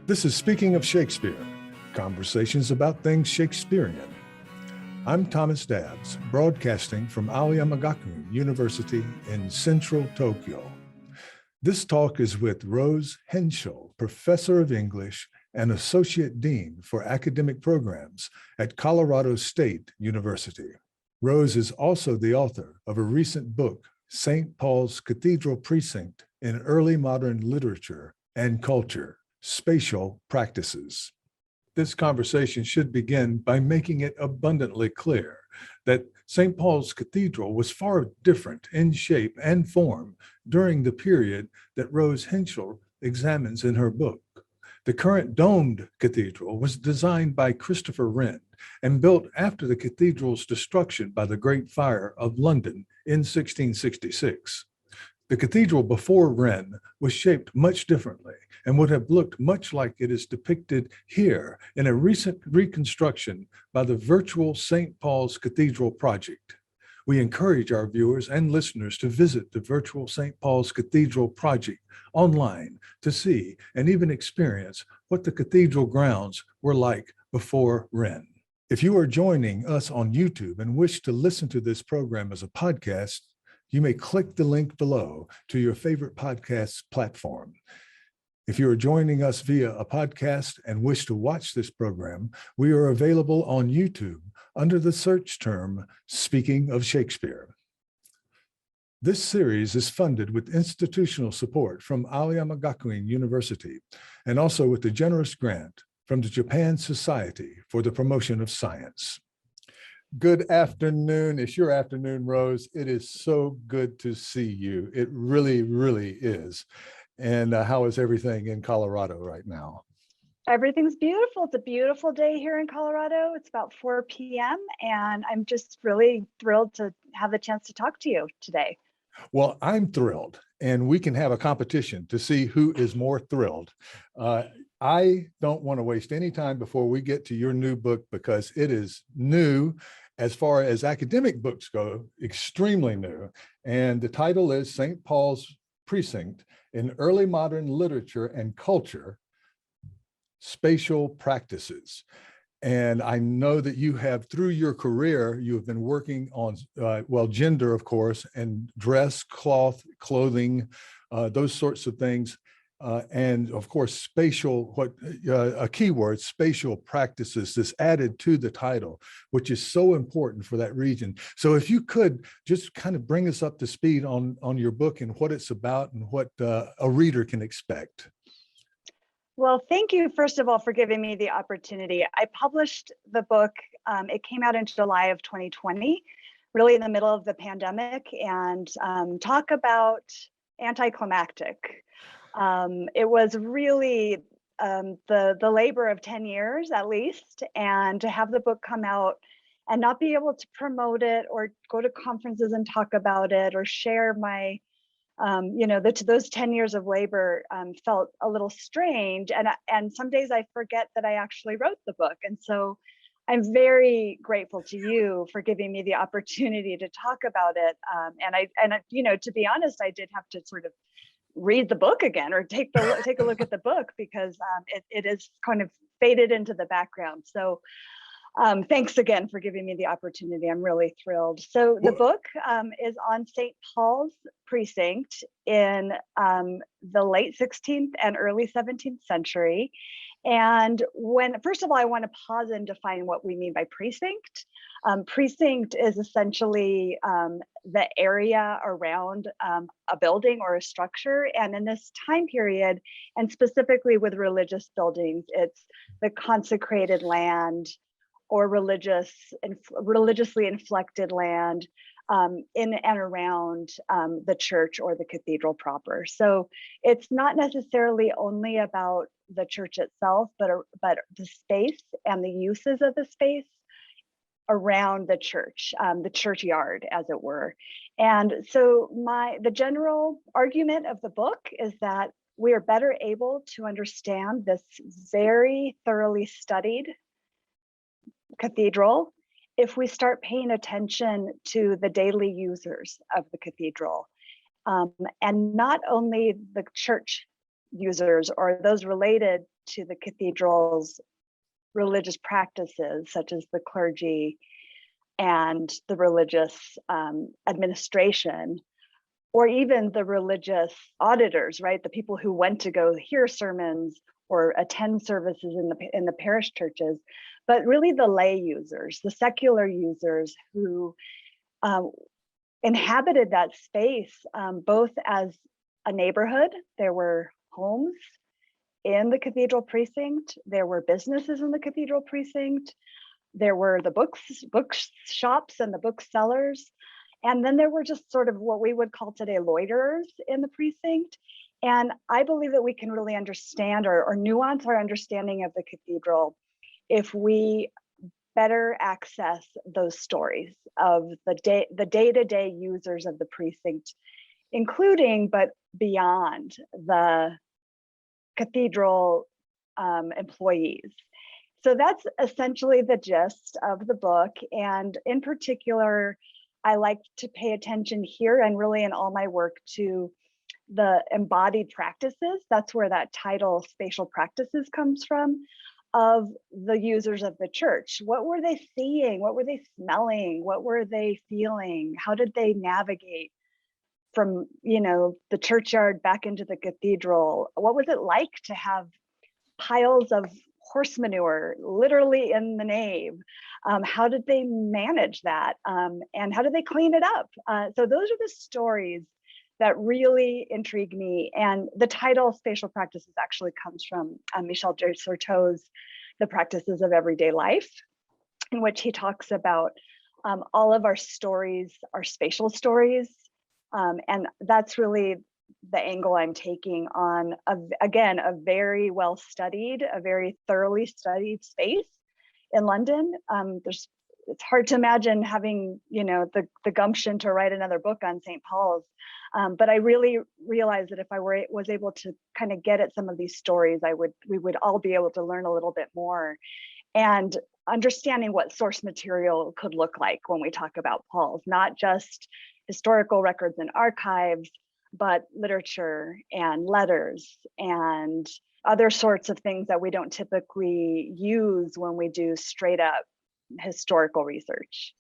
This is Speaking of Shakespeare, conversations about things Shakespearean. I'm Thomas Dabbs, broadcasting from Aoyamagaku University in central Tokyo. This talk is with Roze Hentschell, Professor of English and Associate Dean for Academic Programs at Colorado State University. Roze is also the author of a recent book, St. Pauls Cathedral Precinct in Early Modern Literature and Culture, Spatial Practices. This conversation should begin by making it abundantly clear that St. Paul's Cathedral was far different in shape and form during the period that Roze Hentschell examines in her book. The current domed cathedral was designed by Christopher Wren and built after the cathedral's destruction by the Great Fire of London in 1666. The cathedral before Wren was shaped much differently and would have looked much like it is depicted here in a recent reconstruction by the virtual St. Paul's Cathedral project. We encourage our viewers and listeners to visit the virtual St. Paul's Cathedral project online to see and even experience what the cathedral grounds were like before Wren. If you are joining us on YouTube and wish to listen to this program as a podcast, you may click the link below to your favorite podcast platform. If you are joining us via a podcast and wish to watch this program, we are available on YouTube under the search term Speaking of Shakespeare. This series is funded with institutional support from Aoyamagaku University and also with a generous grant from the Japan Society for the Promotion of Science. Good afternoon. It's your afternoon, Roze. It is so good to see you. It really, really is. And how is everything in Colorado right now? Everything's beautiful. It's a beautiful day here in Colorado. It's about 4 p.m. and I'm just really thrilled to have the chance to talk to you today. Well, I'm thrilled, and we can have a competition to see who is more thrilled. I don't want to waste any time before we get to your new book because it is new as far as academic books go, extremely new. And the title is St. Paul's Precinct in Early Modern Literature and Culture, Spatial Practices. And I know that you have, through your career, you have been working on, gender, of course, and dress, cloth, clothing, those sorts of things. And of course, spatial, a keyword, spatial practices, is added to the title, which is so important for that region. So if you could just kind of bring us up to speed on your book and what it's about and what a reader can expect. Well, thank you, first of all, for giving me the opportunity. I published the book, it came out in July of 2020, really in the middle of the pandemic, and talk about anticlimactic. It was really the labor of 10 years at least, and to have the book come out and not be able to promote it or go to conferences and talk about it or share my those 10 years of labor felt a little strange. And some days I forget that I actually wrote the book. And so I'm very grateful to you for giving me the opportunity to talk about it. And to be honest, I did have to sort of read the book again or take a look at the book because it is kind of faded into the background. So thanks again for giving me the opportunity. I'm really thrilled. So the book is on St. Paul's Precinct in the late 16th and early 17th century. And first of all, I want to pause and define what we mean by precinct. Precinct is essentially the area around a building or a structure. And in this time period, and specifically with religious buildings, it's the consecrated land or religiously inflected land in and around the church or the cathedral proper. So it's not necessarily only about the church itself, but the space and the uses of the space around the church, the churchyard, as it were. And so the general argument of the book is that we are better able to understand this very thoroughly studied cathedral if we start paying attention to the daily users of the cathedral, and not only the church users or those related to the cathedral's religious practices, such as the clergy and the religious administration, or even the religious auditors, right? The people who went to go hear sermons or attend services in the parish churches, but really the lay users, the secular users who inhabited that space, both as a neighborhood. There were homes in the cathedral precinct. There were businesses in the cathedral precinct. There were the bookshops and the booksellers. And then there were just sort of what we would call today loiterers in the precinct. And I believe that we can really understand or nuance our understanding of the cathedral if we better access those stories of the day-to-day users of the precinct, including but beyond the cathedral employees. So that's essentially the gist of the book. And in particular, I like to pay attention here and really in all my work to the embodied practices. That's where that title, Spatial Practices, comes from, of the users of the church. What were they seeing? What were they smelling? What were they feeling? How did they navigate from, the churchyard back into the cathedral? What was it like to have piles of horse manure literally in the nave? How did they manage that? And how did they clean it up? So those are the stories that really intrigue me. And the title Spatial Practices actually comes from Michel de Certeau's The Practices of Everyday Life, in which he talks about all of our stories, our spatial stories. And that's really the angle I'm taking on, again, a very well studied, a very thoroughly studied space in London. It's hard to imagine having, the gumption to write another book on St. Paul's. But I really realized that if I was able to kind of get at some of these stories, we would all be able to learn a little bit more, and understanding what source material could look like when we talk about Paul's, not just historical records and archives, but literature and letters and other sorts of things that we don't typically use when we do straight up historical research.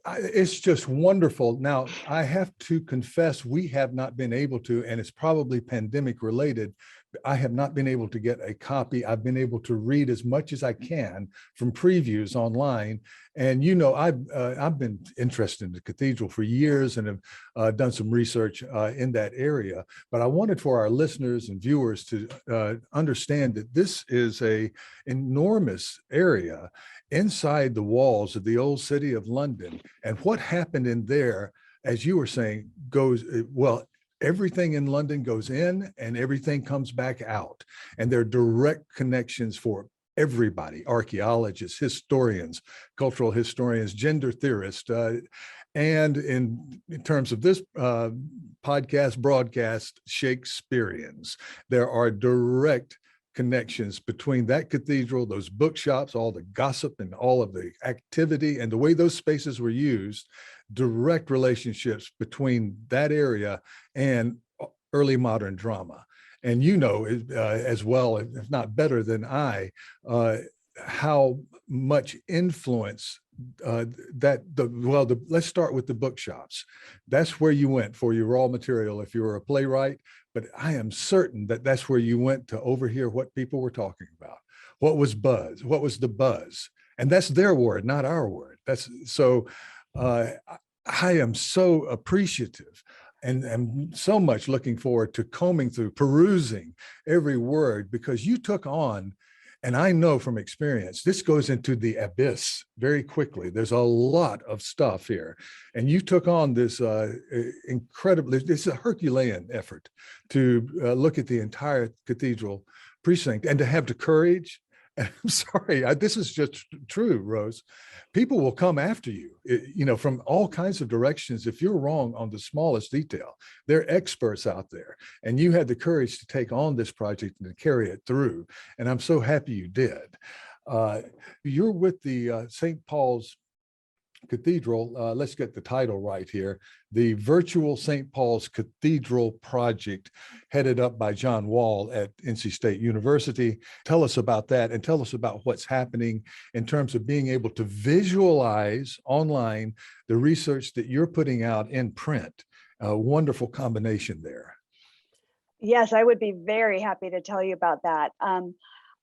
It's just wonderful. Now, I have to confess, we have not been able to, and it's probably pandemic related, I have not been able to get a copy. I've been able to read as much as I can from previews online. And, I've been interested in the cathedral for years and have done some research in that area. But I wanted for our listeners and viewers to understand that this is an enormous area inside the walls of the old city of London. And what happened in there, as you were saying, everything in London goes in and everything comes back out. And there are direct connections for everybody: archaeologists, historians, cultural historians, gender theorists. And in terms of this broadcast, Shakespeareans. There are direct connections between that cathedral, those bookshops, all the gossip and all of the activity and the way those spaces were used, direct relationships between that area and early modern drama. And as well, if not better than I, how much influence let's start with the bookshops. That's where you went for your raw material if you were a playwright, but I am certain that that's where you went to overhear what people were talking about. What was the buzz? And that's their word, not our word. I am so appreciative and so much looking forward to combing through, perusing every word, because you took on, and I know from experience, this goes into the abyss very quickly. There's a lot of stuff here. And you took on this it's a Herculean effort to look at the entire cathedral precinct and to have the courage. And I'm sorry, this is just true, Roze. People will come after you, from all kinds of directions. If you're wrong on the smallest detail, there are experts out there, and you had the courage to take on this project and to carry it through. And I'm so happy you did. You're with the St. Paul's Cathedral, let's get the title right here, the Virtual St. Paul's Cathedral Project, headed up by John Wall at NC State University. Tell us about that, and tell us about what's happening in terms of being able to visualize online the research that you're putting out in print. A wonderful combination there. Yes, I would be very happy to tell you about that.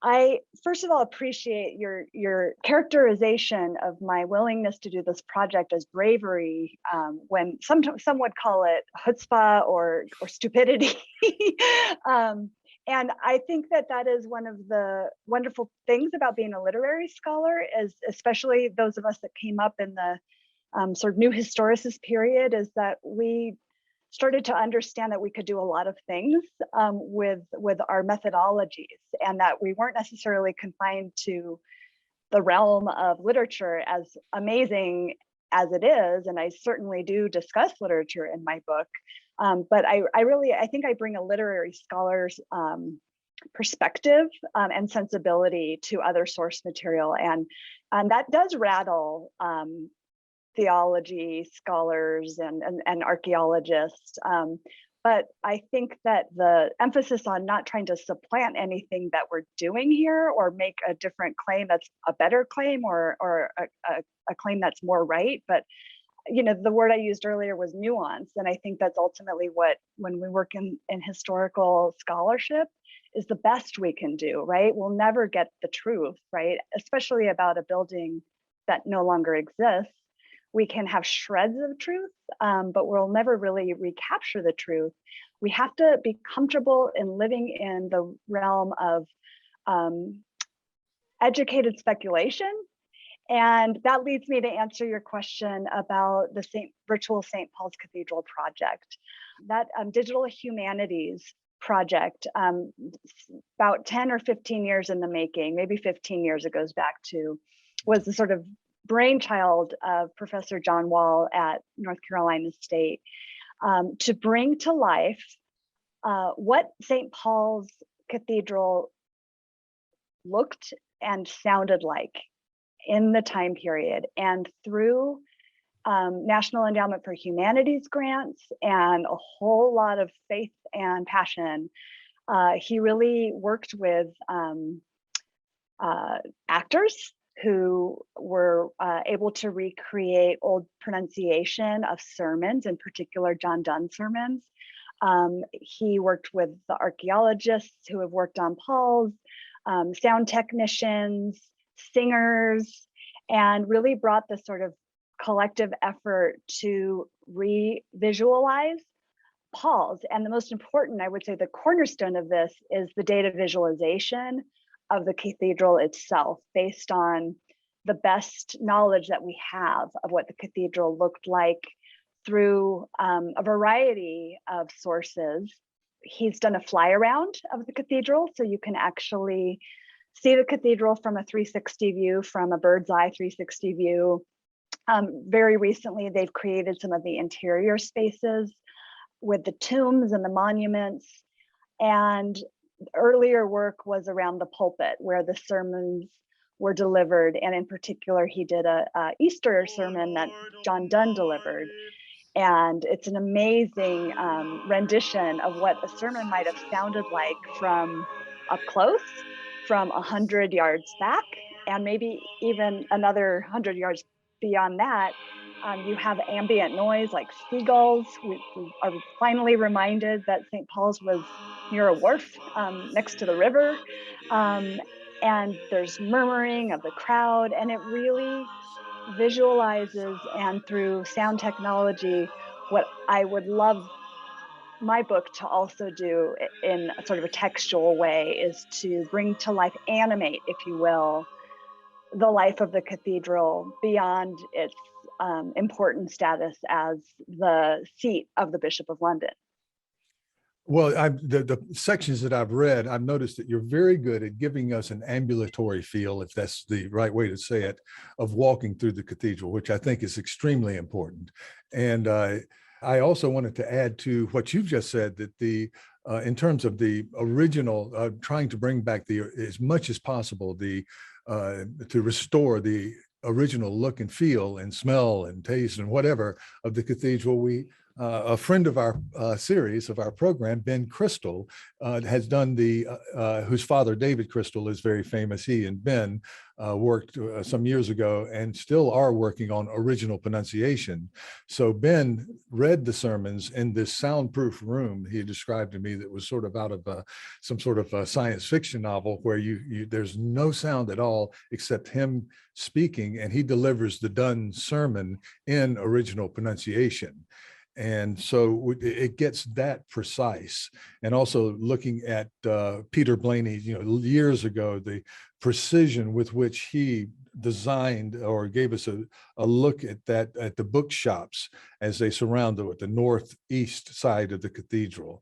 I first of all appreciate your characterization of my willingness to do this project as bravery, when some would call it chutzpah or stupidity. And I think that is one of the wonderful things about being a literary scholar, is especially those of us that came up in the sort of new historicist period, is that we started to understand that we could do a lot of things with our methodologies, and that we weren't necessarily confined to the realm of literature, as amazing as it is. And I certainly do discuss literature in my book, but I think I bring a literary scholar's perspective and sensibility to other source material, and that does rattle theology scholars and archaeologists. But I think that the emphasis on not trying to supplant anything that we're doing here, or make a different claim that's a better claim, or a claim that's more right. But the word I used earlier was nuance. And I think that's ultimately what, when we work in historical scholarship, is the best we can do, right? We'll never get the truth, right? Especially about a building that no longer exists. We can have shreds of truth, but we'll never really recapture the truth. We have to be comfortable in living in the realm of educated speculation. And that leads me to answer your question about the virtual St. Paul's Cathedral project. That digital humanities project, about 10 or 15 years in the making, maybe 15 years it goes back to, was the sort of brainchild of Professor John Wall at North Carolina State, to bring to life what St. Paul's Cathedral looked and sounded like in the time period. And through National Endowment for Humanities grants and a whole lot of faith and passion, he really worked with actors who were able to recreate old pronunciation of sermons, in particular John Donne sermons. He worked with the archaeologists who have worked on Paul's, sound technicians, singers, and really brought this sort of collective effort to re-visualize Paul's. And the most important, I would say, the cornerstone of this is the data visualization of the cathedral itself, based on the best knowledge that we have of what the cathedral looked like through a variety of sources. He's done a fly around of the cathedral, so you can actually see the cathedral from a 360 view, from a bird's eye 360 view. Very recently, they've created some of the interior spaces with the tombs and the monuments. And earlier work was around the pulpit, where the sermons were delivered. And in particular, he did a Easter sermon that John Donne delivered. And it's an amazing rendition of what a sermon might have sounded like from up close, from 100 yards back, and maybe even another 100 yards beyond that. You have ambient noise like seagulls. We are finally reminded that St. Paul's was near a wharf next to the river. And there's murmuring of the crowd, and it really visualizes, and through sound technology, what I would love my book to also do in a sort of a textual way, is to bring to life, animate, if you will, the life of the cathedral beyond its important status as the seat of the Bishop of London. Well, the sections that I've read, I've noticed that you're very good at giving us an ambulatory feel, if that's the right way to say it, of walking through the cathedral, which I think is extremely important. And I also wanted to add to what you've just said, that in terms of the original, trying to bring back as much as possible to restore the original look and feel and smell and taste and whatever of the cathedral. A friend of our series, of our program, Ben Crystal, has done whose father, David Crystal, is very famous. He and Ben worked some years ago and still are working on original pronunciation. So Ben read the sermons in this soundproof room he described to me that was sort of out of some sort of a science fiction novel where there's no sound at all except him speaking, and he delivers the done sermon in original pronunciation. And so it gets that precise. And also looking at Peter Blaney, years ago, the precision with which he designed or gave us a look at the bookshops as they surround the northeast side of the cathedral.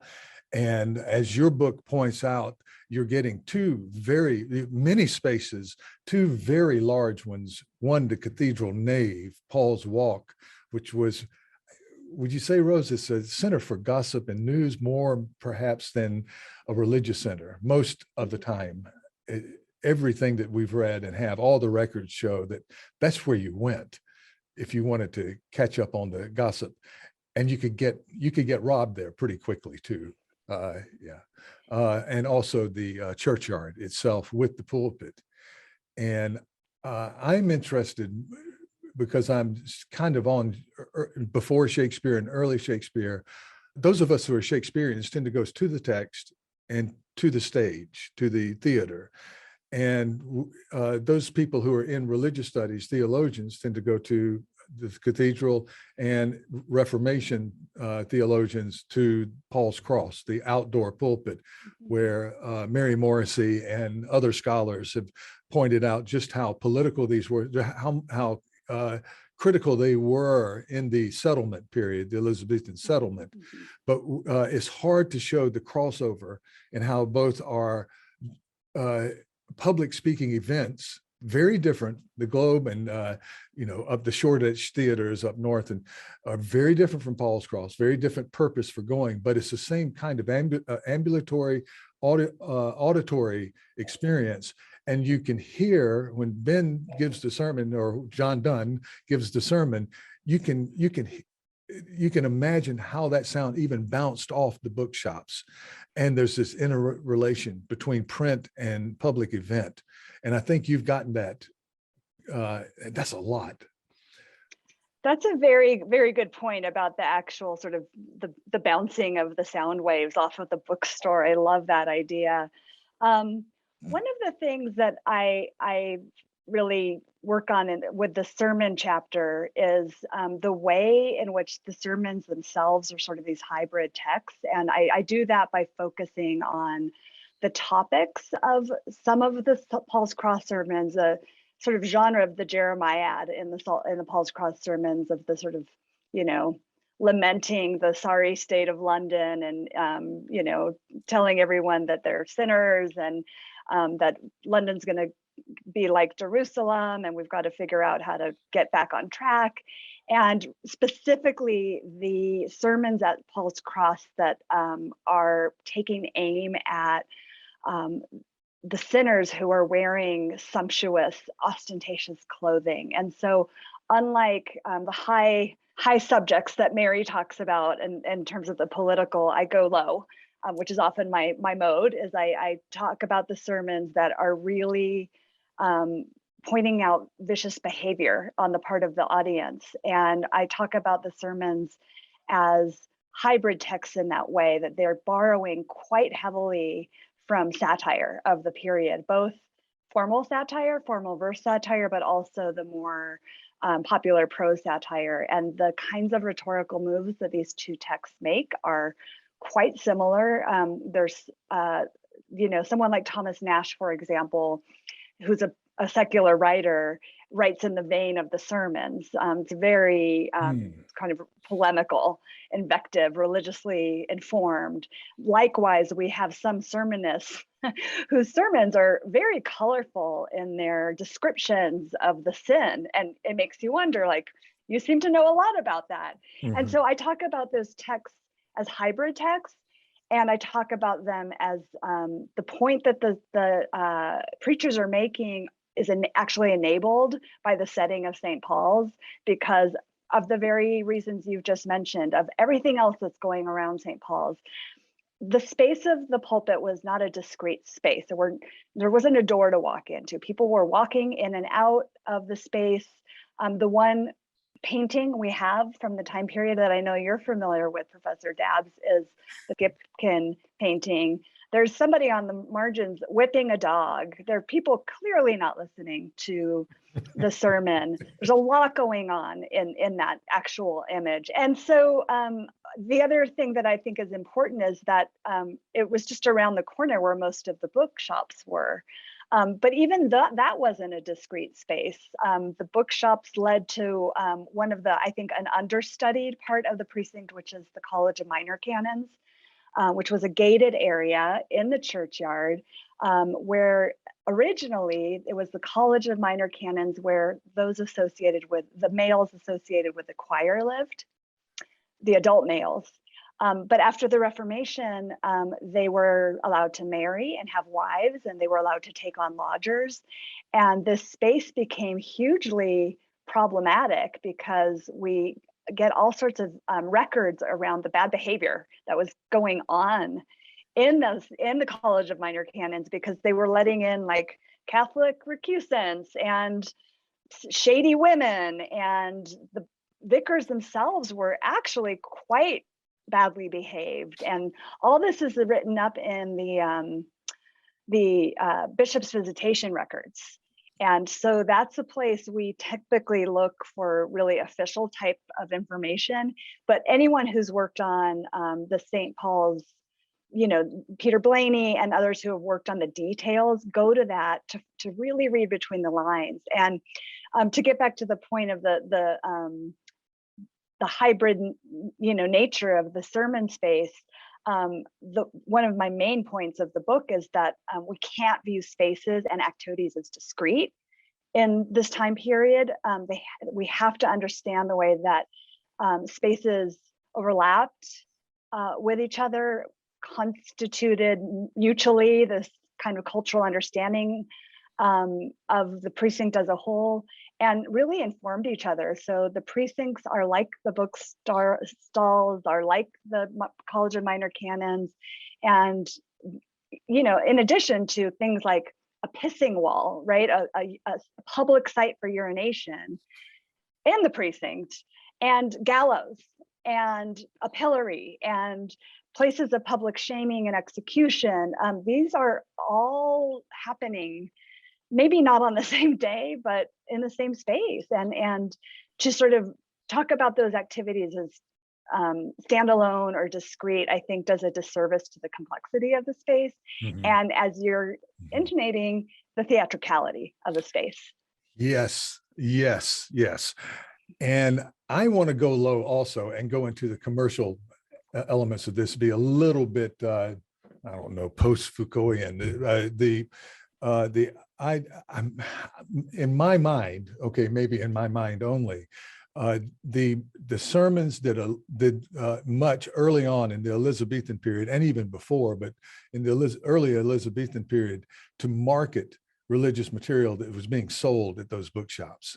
And as your book points out, you're getting many spaces, two very large ones. One, the cathedral nave, Paul's Walk, which was, would you say, Roze, it's a center for gossip and news more perhaps than a religious center most of the time? Everything that we've read and have, all the records show that that's where you went if you wanted to catch up on the gossip, and you could get robbed there pretty quickly too. And also the churchyard itself with the pulpit. And I'm interested, because I'm kind of on before Shakespeare and early Shakespeare. Those of us who are Shakespeareans tend to go to the text and to the stage, to the theater. And those people who are in religious studies, theologians, tend to go to the cathedral, and Reformation theologians to Paul's Cross, the outdoor pulpit, where Mary Morrissey and other scholars have pointed out just how political these were, how critical they were in the settlement period, the Elizabethan settlement. But it's hard to show the crossover in how both are public speaking events, very different. The Globe and up the Shoreditch theaters up north and are very different from Paul's Cross, very different purpose for going, but it's the same kind of ambulatory auditory experience. And you can hear when Ben gives the sermon, or John Donne gives the sermon, you can imagine how that sound even bounced off the bookshops. And there's this interrelation between print and public event. And I think you've gotten that. That's a lot. That's a very, very good point about the actual sort of the bouncing of the sound waves off of the bookstore. I love that idea. One of the things that I really work on with the sermon chapter is the way in which the sermons themselves are sort of these hybrid texts. And I do that by focusing on the topics of some of the Paul's Cross sermons, a sort of genre of the Jeremiad in the Paul's Cross sermons, of the sort of, lamenting the sorry state of London, and telling everyone that they're sinners, and that London's going to be like Jerusalem, and we've got to figure out how to get back on track. And specifically the sermons at Paul's Cross that are taking aim at the sinners who are wearing sumptuous, ostentatious clothing. And so unlike the high subjects that Mary talks about in terms of the political, I go low, which is often my mode, is I talk about the sermons that are really pointing out vicious behavior on the part of the audience. And I talk about the sermons as hybrid texts in that way, that they're borrowing quite heavily from satire of the period, both formal satire, formal verse satire, but also the more popular prose satire. And the kinds of rhetorical moves that these two texts make are quite similar. There's, someone like Thomas Nash, for example, who's a secular writer, writes in the vein of the sermons. It's very kind of polemical, invective, religiously informed. Likewise, we have some sermonists whose sermons are very colorful in their descriptions of the sin. And it makes you wonder, like, you seem to know a lot about that. Mm-hmm. And so I talk about those texts as hybrid texts, and I talk about them as the point that the preachers are making actually enabled by the setting of St. Paul's, because of the very reasons you've just mentioned, of everything else that's going around St. Paul's. The space of the pulpit was not a discrete space. There wasn't a door to walk into. People were walking in and out of the space. The one painting we have from the time period that I know you're familiar with, Professor Dabbs, is the Gipkin painting. There's somebody on the margins whipping a dog. There are people clearly not listening to the sermon. There's a lot going on in that actual image. And so the other thing that I think is important is that it was just around the corner where most of the bookshops were. But even that wasn't a discrete space. The bookshops led to one of the, I think, an understudied part of the precinct, which is the College of Minor Canons, which was a gated area in the churchyard, where originally it was the College of Minor Canons, where those associated with the males associated with the choir lived, the adult males. But after the Reformation, they were allowed to marry and have wives, and they were allowed to take on lodgers. And this space became hugely problematic because we get all sorts of records around the bad behavior that was going on in the College of Minor Canons, because they were letting in like Catholic recusants and shady women, and the vicars themselves were actually quite badly behaved. And all this is written up in the bishop's visitation records. And so that's a place we typically look for really official type of information. But anyone who's worked on the St. Paul's, Peter Blaney and others who have worked on the details, go to that to really read between the lines. And to get back to the point of the hybrid, nature of the sermon space, one of my main points of the book is that we can't view spaces and activities as discrete in this time period. We have to understand the way that spaces overlapped with each other, constituted mutually this kind of cultural understanding of the precinct as a whole, and really informed each other. So the precincts are like the stalls, are like the College of Minor Canons. And, in addition to things like a pissing wall, right? A public site for urination in the precinct, and gallows, and a pillory, and places of public shaming and execution. These are all happening, maybe not on the same day, but in the same space. And to sort of talk about those activities as standalone or discrete, I think does a disservice to the complexity of the space. Mm-hmm. And as you're intimating, the theatricality of the space. Yes. And I want to go low also and go into the commercial elements of this, be a little bit, post-Foucaultian. I'm in my mind, okay, maybe in my mind only, the sermons did much early on in the Elizabethan period, and even before, but in the early Elizabethan period, to market religious material that was being sold at those bookshops.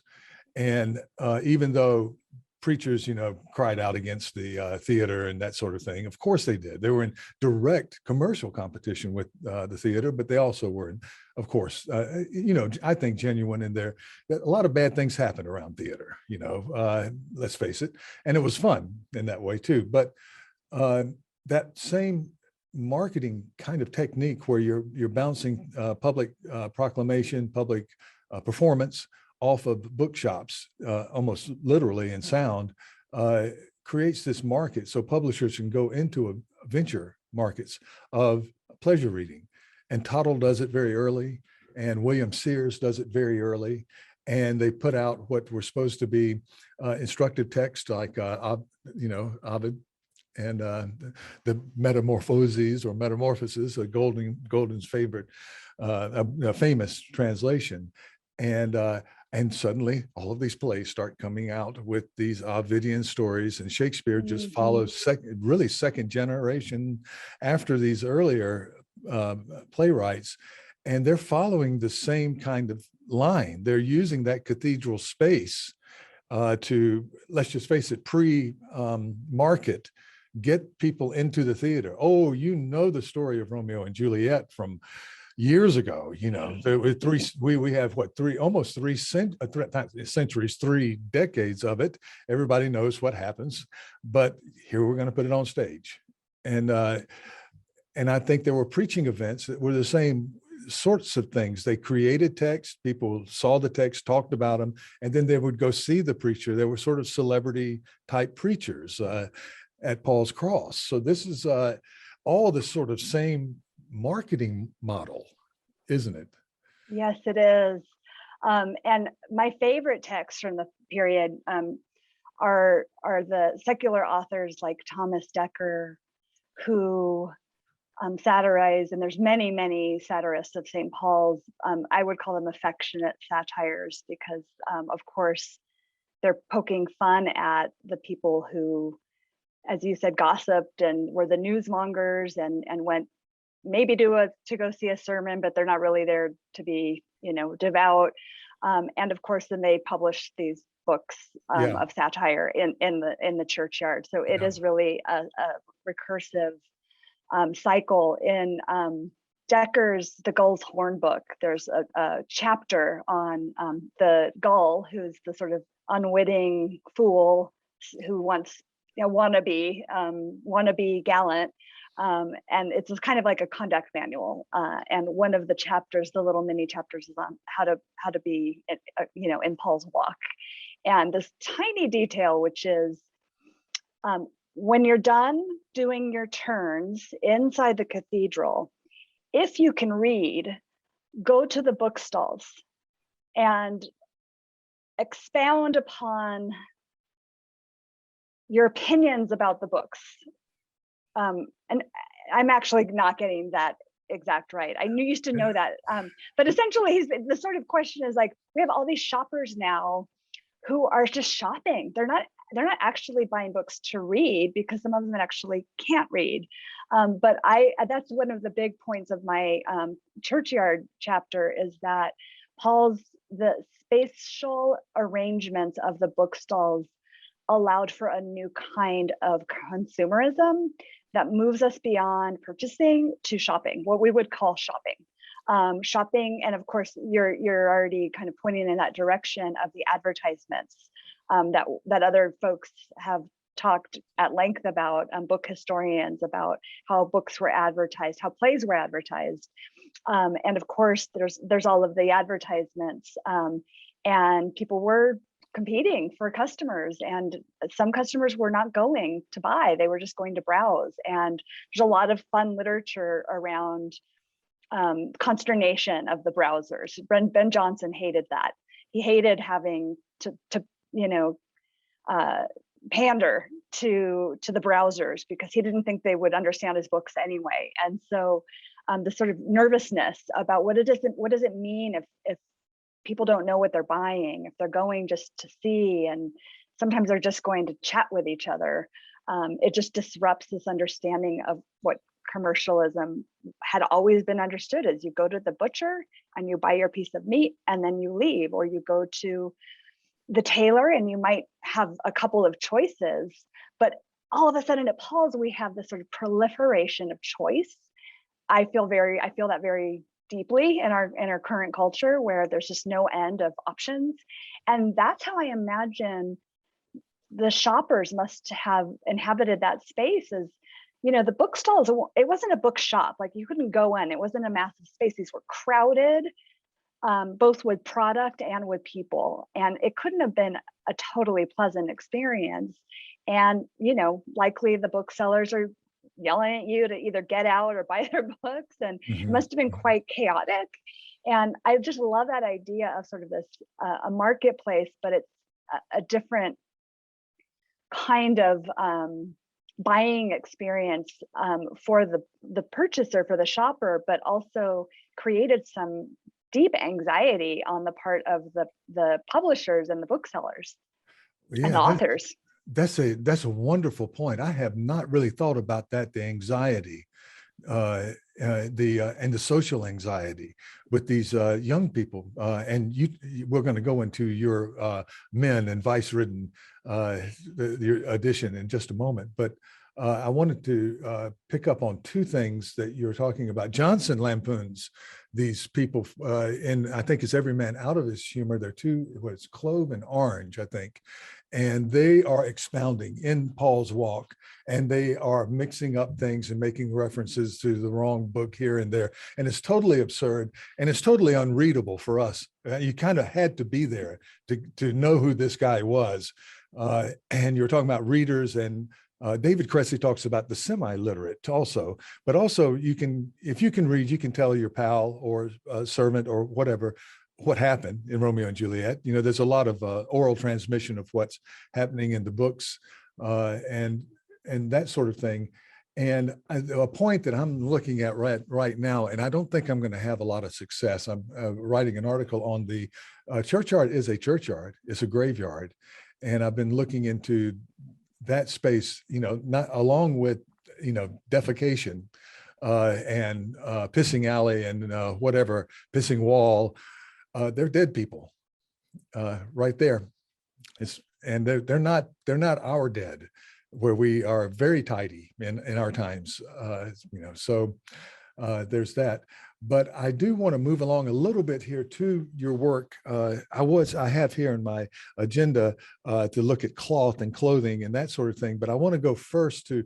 And even though preachers, cried out against the theater and that sort of thing, of course they did. They were in direct commercial competition with the theater, but they also were in, of course, I think genuine in there. A lot of bad things happen around theater, let's face it. And it was fun in that way too. But that same marketing kind of technique where you're bouncing public proclamation, public performance off of bookshops, almost literally in sound, creates this market so publishers can go into a venture markets of pleasure reading. And Tottle does it very early, and William Sears does it very early. And they put out what were supposed to be instructive text like Ovid and the Metamorphoses or Metamorphoses, Golden's favorite, famous translation. And suddenly all of these plays start coming out with these Ovidian stories, and Shakespeare just follows second generation after these earlier playwrights. And they're following the same kind of line. They're using that cathedral space to, let's just face it, pre-market, get people into the theater. Oh, you know the story of Romeo and Juliet from years ago. You know, there were we have what, almost three centuries, 3 decades of it. Everybody knows what happens, but here we're going to put it on stage. And I think there were preaching events that were the same sorts of things. They created text, people saw the text, talked about them, and then they would go see the preacher. They were sort of celebrity type preachers at Paul's Cross. So this is all the sort of same marketing model, isn't it? Yes, it is. And my favorite texts from the period are the secular authors like Thomas Dekker, who satirize, and there's many satirists of St. Paul's. I would call them affectionate satires because, of course, they're poking fun at the people who, as you said, gossiped and were the newsmongers and went maybe to go see a sermon, but they're not really there to be, devout. And of course, then they published these books of satire in the churchyard. So it is really a recursive cycle. In Decker's The Gull's Horn book, there's a chapter on the gull, who's the sort of unwitting fool who wants, wannabe gallant. And it's kind of like a conduct manual. And one of the chapters, the little mini chapters, is on how to be, in Paul's walk. And this tiny detail, which is, when you're done doing your turns inside the cathedral, if you can read, go to the bookstalls and expound upon your opinions about the books. And I'm actually not getting that exact right. I used to know that. But essentially, the sort of question is like, we have all these shoppers now who are just shopping. They're not actually buying books to read because some of them actually can't read. But that's one of the big points of my churchyard chapter, is that the spatial arrangements of the bookstalls allowed for a new kind of consumerism that moves us beyond purchasing to shopping, what we would call shopping. Shopping, and of course, you're already kind of pointing in that direction of the advertisements that other folks have talked at length about, book historians, about how books were advertised, how plays were advertised, and of course, there's all of the advertisements, and people were competing for customers, and some customers were not going to buy; they were just going to browse. And there's a lot of fun literature around consternation of the browsers. Ben Jonson hated that. He hated having to pander to the browsers because he didn't think they would understand his books anyway. And so the sort of nervousness about what does it mean if people don't know what they're buying, if they're going just to see, and sometimes they're just going to chat with each other. It just disrupts this understanding of what commercialism had always been understood as: you go to the butcher and you buy your piece of meat and then you leave, or you go to the tailor and you might have a couple of choices. But all of a sudden at Paul's, we have this sort of proliferation of choice. I feel that very deeply in our current culture, where there's just no end of options. And that's how I imagine the shoppers must have inhabited that space. As the bookstalls, it wasn't a bookshop, like you couldn't go in, it wasn't a massive space. These were crowded, both with product and with people, and it couldn't have been a totally pleasant experience. And likely the booksellers are yelling at you to either get out or buy their books, and it must have been quite chaotic. And I just love that idea of sort of this a marketplace, but it's a different kind of buying experience for the purchaser, for the shopper, but also created some deep anxiety on the part of the publishers and the booksellers and the authors. That's a wonderful point. I have not really thought about that, the anxiety and the social anxiety with these young people. And we're going to go into your men and vice-ridden your edition in just a moment. But I wanted to pick up on two things that you're talking about. Johnson lampoons these people, and I think it's Every Man Out of His Humor. They're it's Clove and Orange, I think. And they are expounding in Paul's Walk, and they are mixing up things and making references to the wrong book here and there. And it's totally absurd, and it's totally unreadable for us. You kind of had to be there to know who this guy was. And you're talking about readers, and David Cressy talks about the semi-literate also, but also if you can read, you can tell your pal or servant or whatever what happened in Romeo and Juliet. You know, there's a lot of oral transmission of what's happening in the books and that sort of thing. And a point that I'm looking at right now, and I don't think I'm going to have a lot of success. I'm writing an article on the churchyard is a churchyard. It's a graveyard. And I've been looking into that space, you know, not along with, you know, defecation and pissing alley and whatever, pissing wall. They're dead people right there. And they're not our dead, where we are very tidy in our times, you know. So there's that. But I do want to move along a little bit here to your work. I have here in my agenda to look at cloth and clothing and that sort of thing. But I want to go first to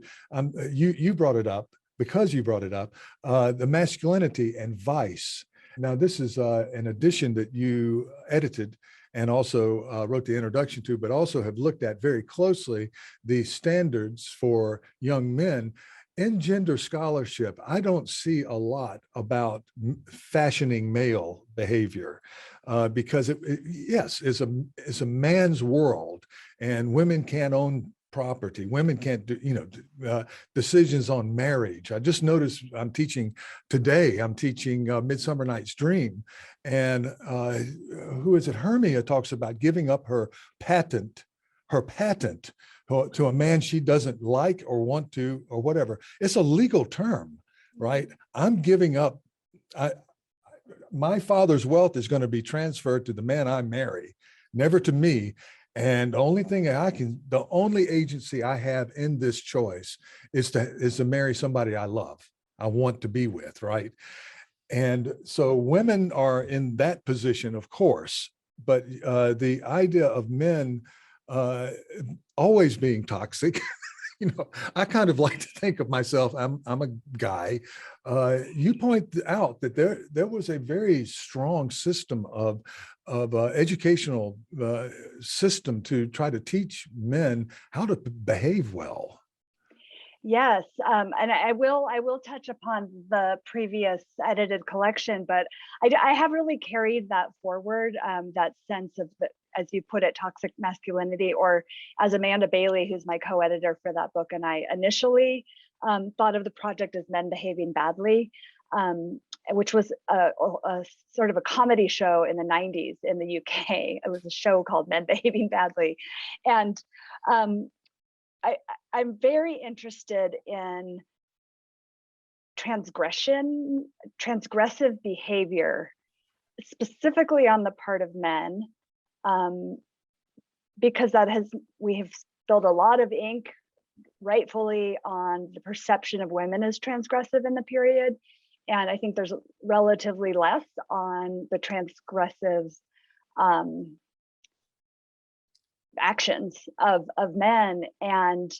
you brought it up because you brought it up, the masculinity and vice. Now, this is an edition that you edited and also wrote the introduction to, but also have looked at very closely the standards for young men. In gender scholarship, I don't see a lot about fashioning male behavior because yes, it's a man's world, and women can't own property. Women can't do, you know, decisions on marriage. I just noticed I'm teaching Midsummer Night's Dream, and who is it? Hermia talks about giving up her patent to a man she doesn't like or want to or whatever. It's a legal term, right? I'm giving up. My father's wealth is going to be transferred to the man I marry, never to me. And the only agency I have in this choice is to marry somebody I love, I want to be with, right? And so women are in that position, of course, but the idea of men always being toxic, you know, I kind of like to think of myself, I'm a guy. You point out that there was a very strong system of educational system to try to teach men how to behave well. Yes, and I will touch upon the previous edited collection, but I have really carried that forward, that sense of as you put it, toxic masculinity, or as Amanda Bailey, who's my co-editor for that book, and I initially thought of the project as Men Behaving Badly, which was a sort of a comedy show in the 90s in the UK. It was a show called Men Behaving Badly, and I'm very interested in transgressive behavior, specifically on the part of men, because we have spilled a lot of ink, rightfully, on the perception of women as transgressive in the period. And I think there's relatively less on the transgressive actions of men, and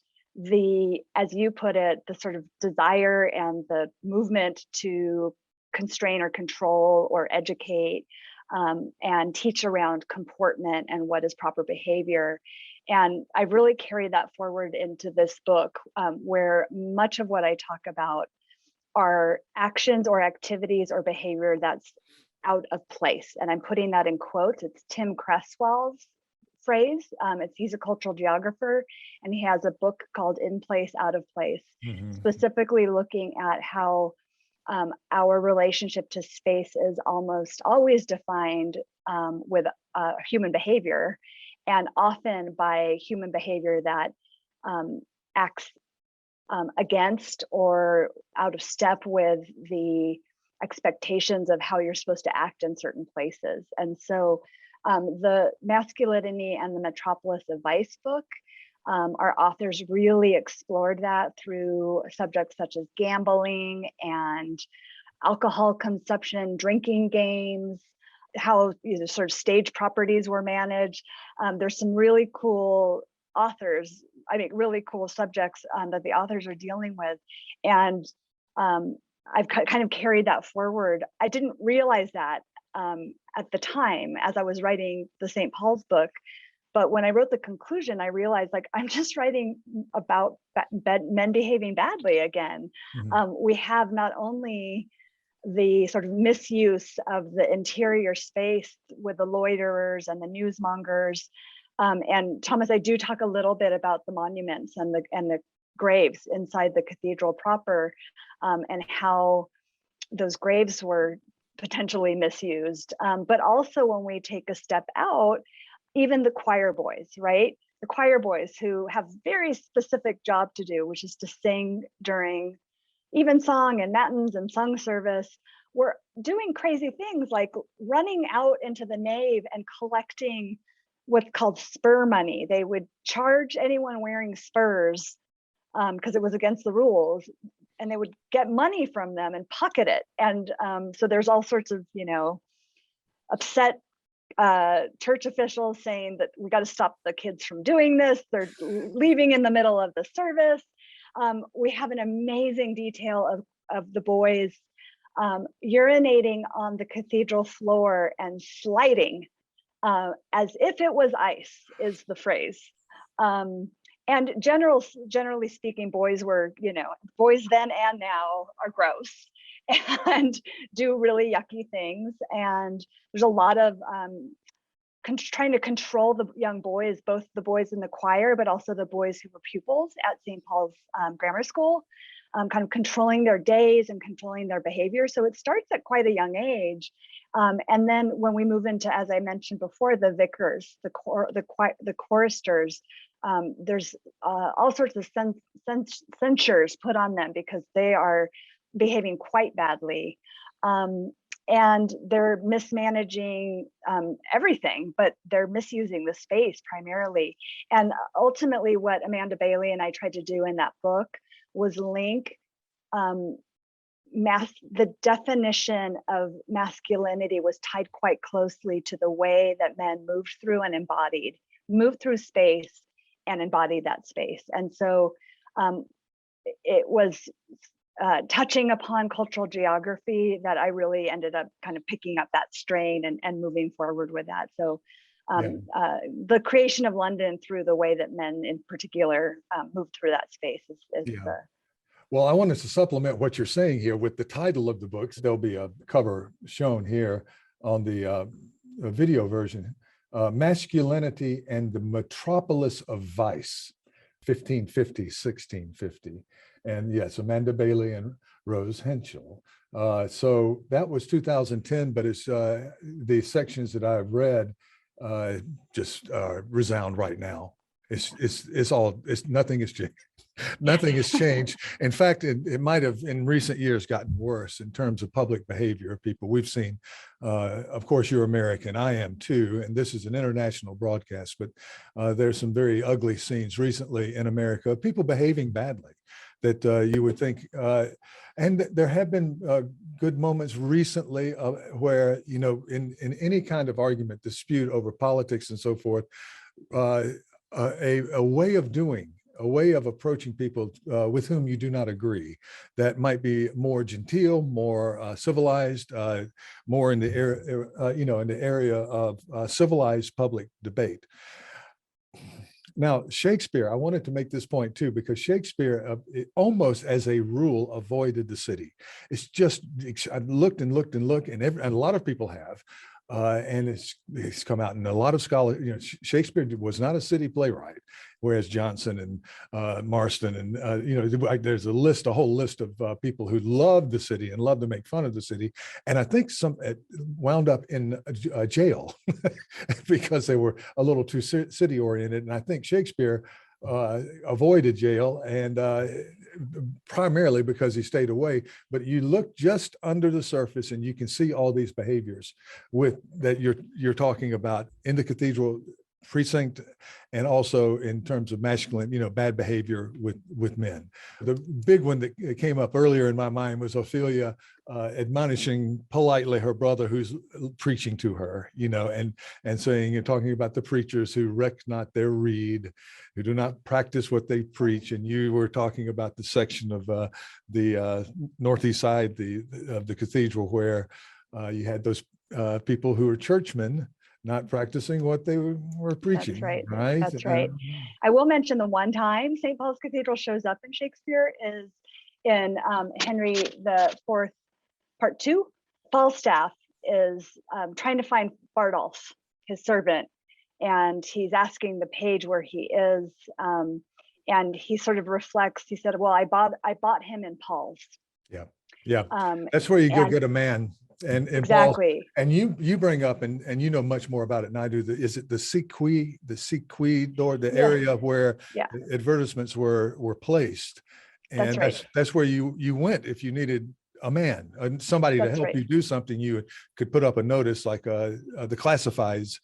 as you put it, the sort of desire and the movement to constrain or control or educate and teach around comportment and what is proper behavior. And I really carry that forward into this book, where much of what I talk about are actions or activities or behavior that's out of place. And I'm putting that in quotes. It's Tim Cresswell's phrase. He's a cultural geographer, and he has a book called In Place, Out of Place, specifically looking at how our relationship to space is almost always defined with human behavior, and often by human behavior that acts against or out of step with the expectations of how you're supposed to act in certain places. And so the Masculinity and the Metropolis of Vice book, our authors really explored that through subjects such as gambling and alcohol consumption, drinking games, how sort of stage properties were managed. There's some really cool authors, really cool subjects that the authors are dealing with. And I've kind of carried that forward. I didn't realize that at the time as I was writing the St. Paul's book. But when I wrote the conclusion, I realized I'm just writing about men behaving badly again. Mm-hmm. We have not only the sort of misuse of the interior space with the loiterers and the newsmongers. And Thomas, I do talk a little bit about the monuments and the graves inside the cathedral proper, and how those graves were potentially misused. But also when we take a step out, even the choir boys, right? The choir boys who have very specific job to do, which is to sing during evensong and matins and sung service, were doing crazy things like running out into the nave and collecting what's called spur money. They would charge anyone wearing spurs because it was against the rules, and they would get money from them and pocket it. And so there's all sorts of, upset church officials saying that we got to stop the kids from doing this. They're leaving in the middle of the service. We have an amazing detail of the boys urinating on the cathedral floor and sliding as if it was ice, is the phrase. And generally speaking, boys were, boys then and now are gross and do really yucky things. And there's a lot of trying to control the young boys, both the boys in the choir, but also the boys who were pupils at St. Paul's Grammar School, kind of controlling their days and controlling their behavior. So it starts at quite a young age. And then when we move into, as I mentioned before, the vicars, the choristers, there's all sorts of censures put on them because they are behaving quite badly. And they're mismanaging everything, but they're misusing the space primarily. And ultimately what Amanda Bailey and I tried to do in that book was link the definition of masculinity was tied quite closely to the way that men moved through space and embodied that space. And so it was touching upon cultural geography that I really ended up kind of picking up that strain and moving forward with that. So the creation of London through the way that men in particular moved through that space is Well, I wanted to supplement what you're saying here with the title of the books. There'll be a cover shown here on the video version, Masculinity and the Metropolis of Vice, 1550, 1650. And yes, Amanda Bailey and Roze Hentschell. So that was 2010, but it's the sections that I've read just resound right now. Nothing has changed. Nothing has changed. In fact, it might have in recent years gotten worse in terms of public behavior of people we've seen. Of course, you're American, I am too, and this is an international broadcast, but there's some very ugly scenes recently in America of people behaving badly that you would think, and there have been good moments recently where, in any kind of argument, dispute over politics and so forth, a way of doing, a way of approaching people with whom you do not agree, that might be more genteel, more civilized, more in the area of civilized public debate. Now, Shakespeare, I wanted to make this point too, because Shakespeare almost as a rule avoided the city. It's just, I've looked and looked and looked, and a lot of people have. And it's come out, and a lot of scholars, Shakespeare was not a city playwright, whereas Johnson and Marston and, there's a whole list of people who loved the city and loved to make fun of the city. And I think some wound up in jail because they were a little too city oriented. And I think Shakespeare avoided jail, and primarily because he stayed away. But you look just under the surface, and you can see all these behaviors that you're talking about in the cathedral precinct, and also in terms of masculine, bad behavior with men. The big one that came up earlier in my mind was Ophelia admonishing politely her brother who's preaching to her, and saying, you're talking about the preachers who reck not their reed, who do not practice what they preach. And you were talking about the section of the northeast side of the cathedral where you had those people who were churchmen not practicing what they were preaching. That's right. Right. That's right. I will mention the one time St. Paul's Cathedral shows up in Shakespeare is in Henry the Fourth, Part 2. Falstaff is trying to find Bardolph, his servant, and he's asking the page where he is, and he sort of reflects. He said, "Well, I bought him in Paul's." Yeah. That's where you go get a man. And exactly. Paul, and you bring up, and you know much more about it than I do. Is it the Sequoia door, the area where advertisements were placed, and that's where you went if you needed a man, somebody to help you do something. You could put up a notice like the classifieds.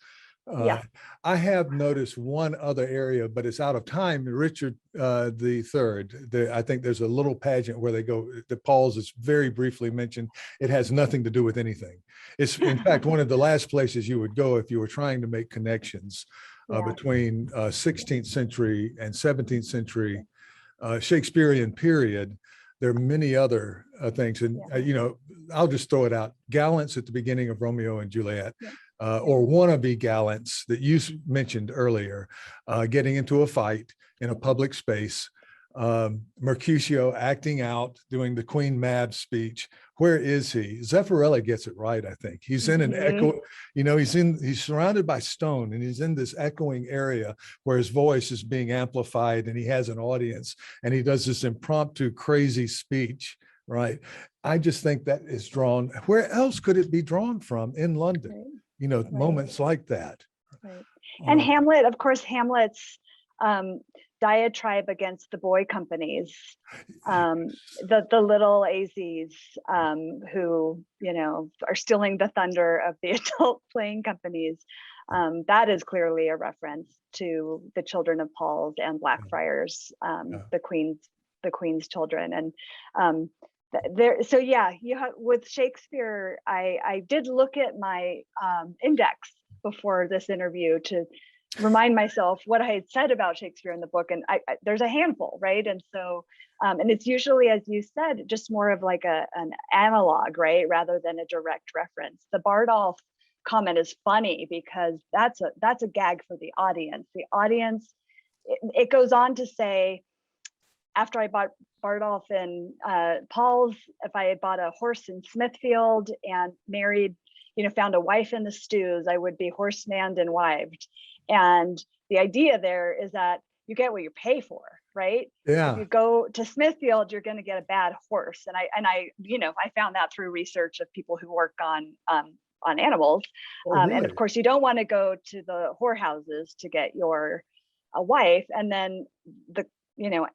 I have noticed one other area, but it's out of time. Richard the Third. I think there's a little pageant where they go. The Pauls is very briefly mentioned. It has nothing to do with anything. It's in fact one of the last places you would go if you were trying to make connections between 16th century and 17th century Shakespearean period. There are many other things, and I'll just throw it out. Gallants at the beginning of Romeo and Juliet. Or wannabe gallants that you mentioned earlier, getting into a fight in a public space. Mercutio acting out, doing the Queen Mab speech. Where is he? Zeffirelli gets it right, I think. He's in an echo, he's surrounded by stone, and he's in this echoing area where his voice is being amplified, and he has an audience, and he does this impromptu crazy speech, right? I just think that is drawn. Where else could it be drawn from in London? Moments like that. Right. And Hamlet, of course, Hamlet's diatribe against the boy companies, the little AZs who, are stealing the thunder of the adult playing companies. That is clearly a reference to the children of Paul's and Blackfriars, the Queen's children. And with Shakespeare, I did look at my index before this interview to remind myself what I had said about Shakespeare in the book, and there's a handful, right? And so, and it's usually, as you said, just more of like an analog, right, rather than a direct reference. The Bardolph comment is funny because that's a gag for the audience. The audience, it goes on to say, after I bought Bardolph and Paul's, if I had bought a horse in Smithfield and married, found a wife in the stews, I would be horsemanned and wived. And the idea there is that you get what you pay for, right? Yeah. If you go to Smithfield, you're going to get a bad horse. And I found that through research of people who work on animals. Really? And of course, you don't want to go to the whorehouses to get your wife. And then the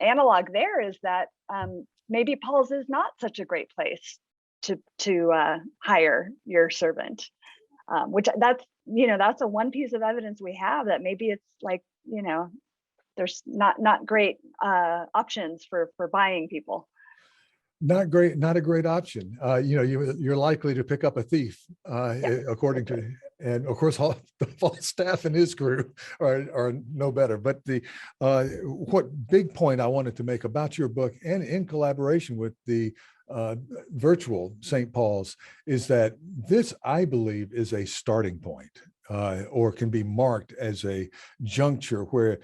analog there is that maybe Paul's is not such a great place to hire your servant, which that's a one piece of evidence we have that maybe it's like, there's not great options for buying people. Not a great option. You're likely to pick up a thief, according to, and of course, the Falstaff and his crew are no better. But what big point I wanted to make about your book, and in collaboration with the virtual St. Paul's, is that this, I believe, is a starting point, or can be marked as a juncture where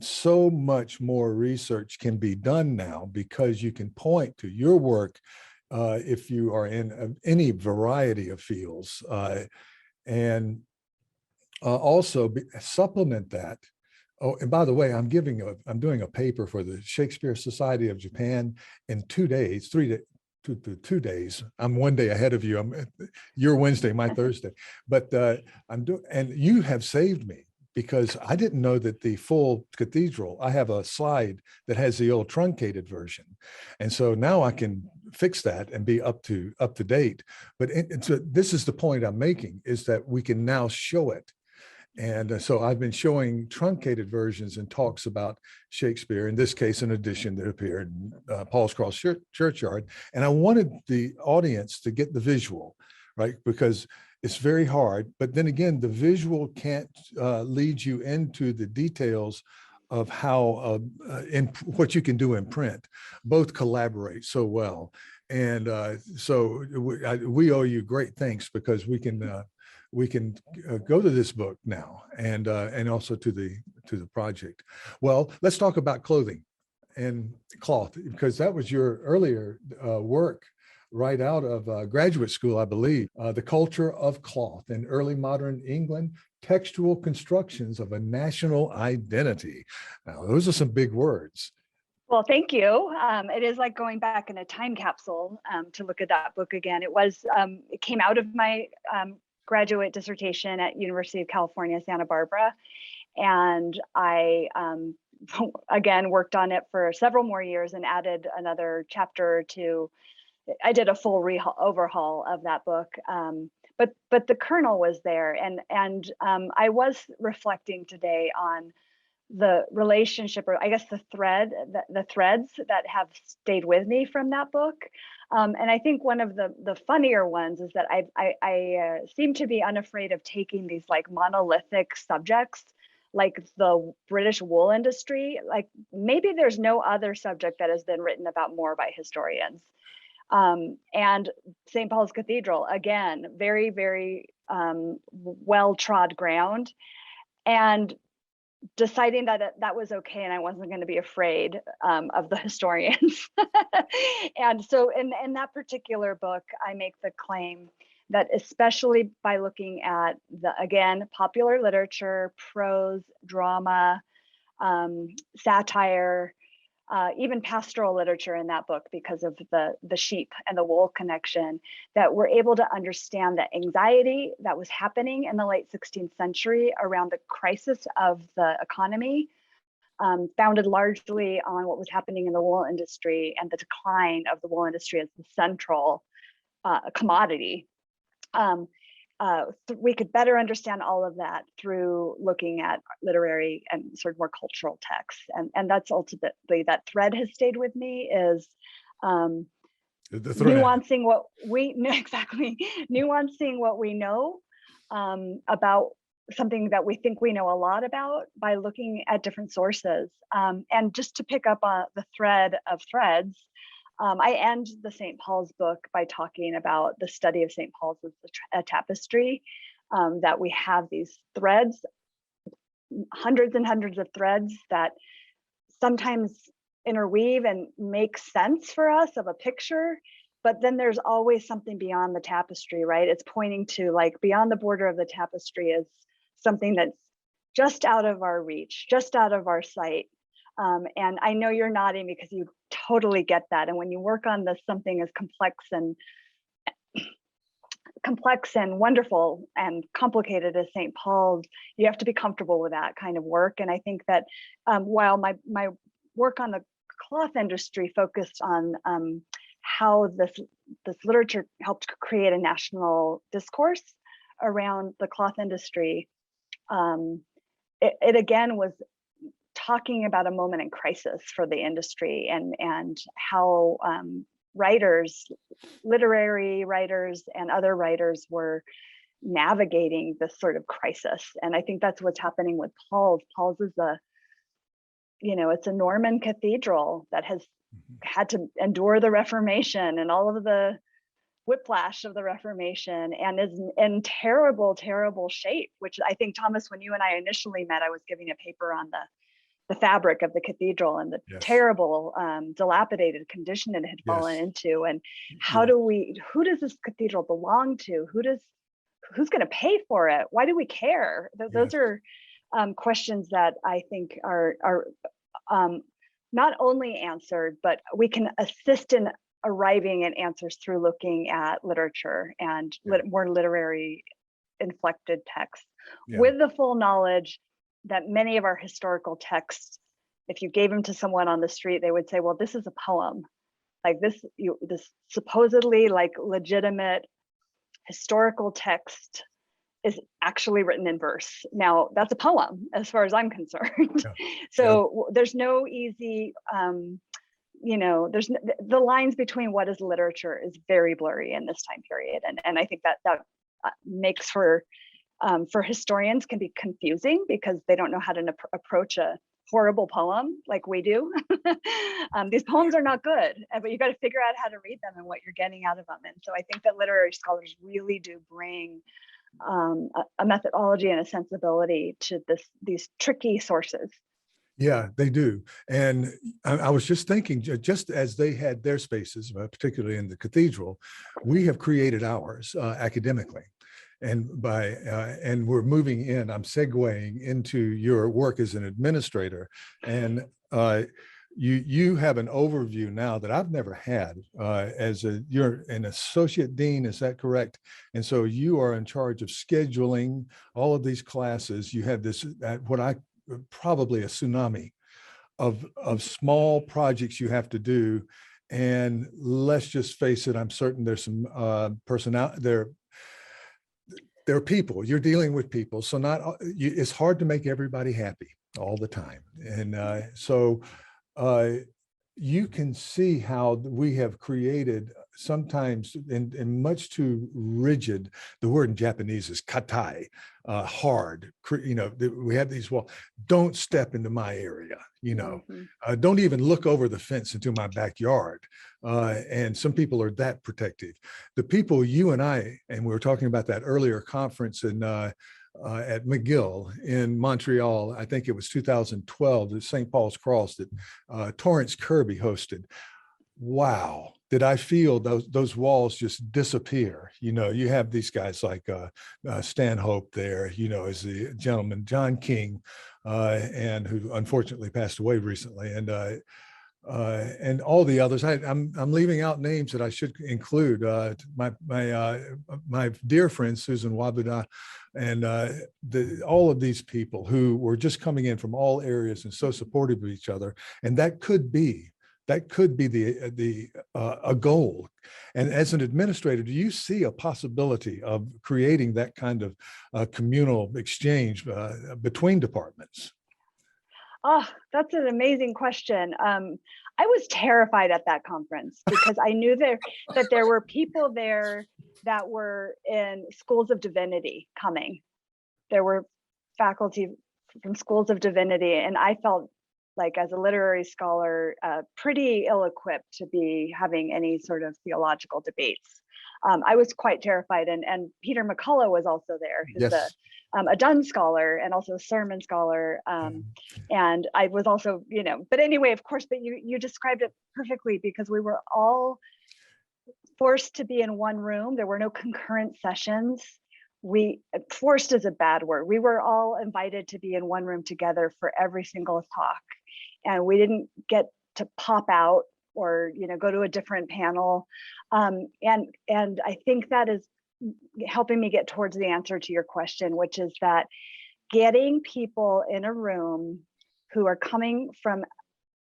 so much more research can be done now, because you can point to your work if you are in any variety of fields, and also supplement that. Oh, and by the way, I'm doing a paper for the Shakespeare Society of Japan in 2 days, 2 days. I'm 1 day ahead of you. You're Wednesday, my Thursday. But and you have saved me, because I didn't know that the full cathedral, I have a slide that has the old truncated version. And so now I can fix that and be up to date. But so this is the point I'm making, is that we can now show it. And so I've been showing truncated versions and talks about Shakespeare, in this case, an edition that appeared in Pauls Churchyard. And I wanted the audience to get the visual, right? Because it's very hard. But then again, the visual can't lead you into the details of how in what you can do in print. Both collaborate so well. And so we owe you great thanks, because we can go to this book now, and also to the project. Well, let's talk about clothing and cloth, because that was your earlier work right out of graduate school, I believe. The culture of cloth in early modern England, textual constructions of a national identity. Now, those are some big words. Well, thank you. It is like going back in a time capsule to look at that book again. It came out of my graduate dissertation at University of California, Santa Barbara. And I, again, worked on it for several more years and added another chapter to, I did a full overhaul of that book. But the kernel was there. And I was reflecting today on the relationship, or I guess the threads that have stayed with me from that book. And I think one of the funnier ones is that I seem to be unafraid of taking these like monolithic subjects, like the British wool industry. Like maybe there's no other subject that has been written about more by historians. And St. Paul's Cathedral, again, very, very well-trod ground. And deciding that that was okay and I wasn't going to be afraid of the historians. And so in that particular book, I make the claim that especially by looking at again, popular literature, prose, drama, satire, even pastoral literature in that book, because of the sheep and the wool connection, that we're able to understand the anxiety that was happening in the late 16th century around the crisis of the economy, founded largely on what was happening in the wool industry and the decline of the wool industry as the central commodity. We could better understand all of that through looking at literary and sort of more cultural texts. And that's ultimately, that thread has stayed with me, is nuancing what we nuancing what we know about something that we think we know a lot about by looking at different sources. And just to pick up on the thread of threads, I end the St. Paul's book by talking about the study of St. Paul's as a tapestry, that we have these threads, hundreds and hundreds of threads that sometimes interweave and make sense for us of a picture, but then there's always something beyond the tapestry, right? It's pointing to, like, beyond the border of the tapestry is something that's just out of our reach, just out of our sight. And I know you're nodding because you totally get that. And when you work on something as complex and wonderful and complicated as St. Paul's, you have to be comfortable with that kind of work. And I think that while my work on the cloth industry focused on how this literature helped create a national discourse around the cloth industry, it again was talking about a moment in crisis for the industry, and how writers, literary writers and other writers, were navigating this sort of crisis. And I think that's what's happening with Pauls. Pauls is it's a Norman cathedral that has had to endure the Reformation and all of the whiplash of the Reformation, and is in terrible, terrible shape, which I think, Thomas, when you and I initially met, I was giving a paper on the fabric of the cathedral and the terrible dilapidated condition it had fallen into. And who does this cathedral belong to? Who's going to pay for it? Why do we care? Those are questions that I think are not only answered, but we can assist in arriving at answers through looking at literature and more literary inflected texts with the full knowledge that many of our historical texts, if you gave them to someone on the street, they would say, well, this is a poem. Like this supposedly like legitimate historical text is actually written in verse. Now that's a poem as far as I'm concerned. Yeah. So there's no easy, there's the lines between what is literature is very blurry in this time period. And I think that makes for historians can be confusing because they don't know how to approach a horrible poem like we do. These poems are not good, but you got to figure out how to read them and what you're getting out of them. And so I think that literary scholars really do bring a methodology and a sensibility to these tricky sources. Yeah, they do. And I was just thinking, just as they had their spaces, particularly in the cathedral, we have created ours academically. And and we're moving in, I'm segueing into your work as an administrator. And you have an overview now that I've never had you're an associate dean, is that correct? And so you are in charge of scheduling all of these classes. You have this, probably a tsunami of small projects you have to do. And let's just face it, I'm certain there's some there are people, you're dealing with people. So it's hard to make everybody happy all the time. And so you can see how we have created sometimes in much too rigid, the word in Japanese is katai, hard, we have these walls, don't step into my area, don't even look over the fence into my backyard. And some people are that protective. The people you and we were talking about that earlier conference at McGill in Montreal, I think it was 2012, the St. Paul's Cross that Torrance Kirby hosted. Wow, did I feel those walls just disappear? You have these guys like Stanhope there, is the gentleman, John King, and who unfortunately passed away recently, and all the others. I'm leaving out names that I should include. My dear friend Susan Wabuda, and all of these people who were just coming in from all areas and so supportive of each other. And that could be a goal. And as an administrator, do you see a possibility of creating that kind of communal exchange between departments? Oh, that's an amazing question. I was terrified at that conference because I knew that there were people there that were in schools of divinity coming. There were faculty from schools of divinity, and I felt like, as a literary scholar, pretty ill-equipped to be having any sort of theological debates. I was quite terrified, and Peter McCullough was also there, who's yes. A Dunn scholar and also a sermon scholar. And I was also, but anyway, of course, but you described it perfectly, because we were all forced to be in one room. There were no concurrent sessions. Forced is a bad word. We were all invited to be in one room together for every single talk. And we didn't get to pop out or, go to a different panel. And I think that is helping me get towards the answer to your question, which is that getting people in a room who are coming from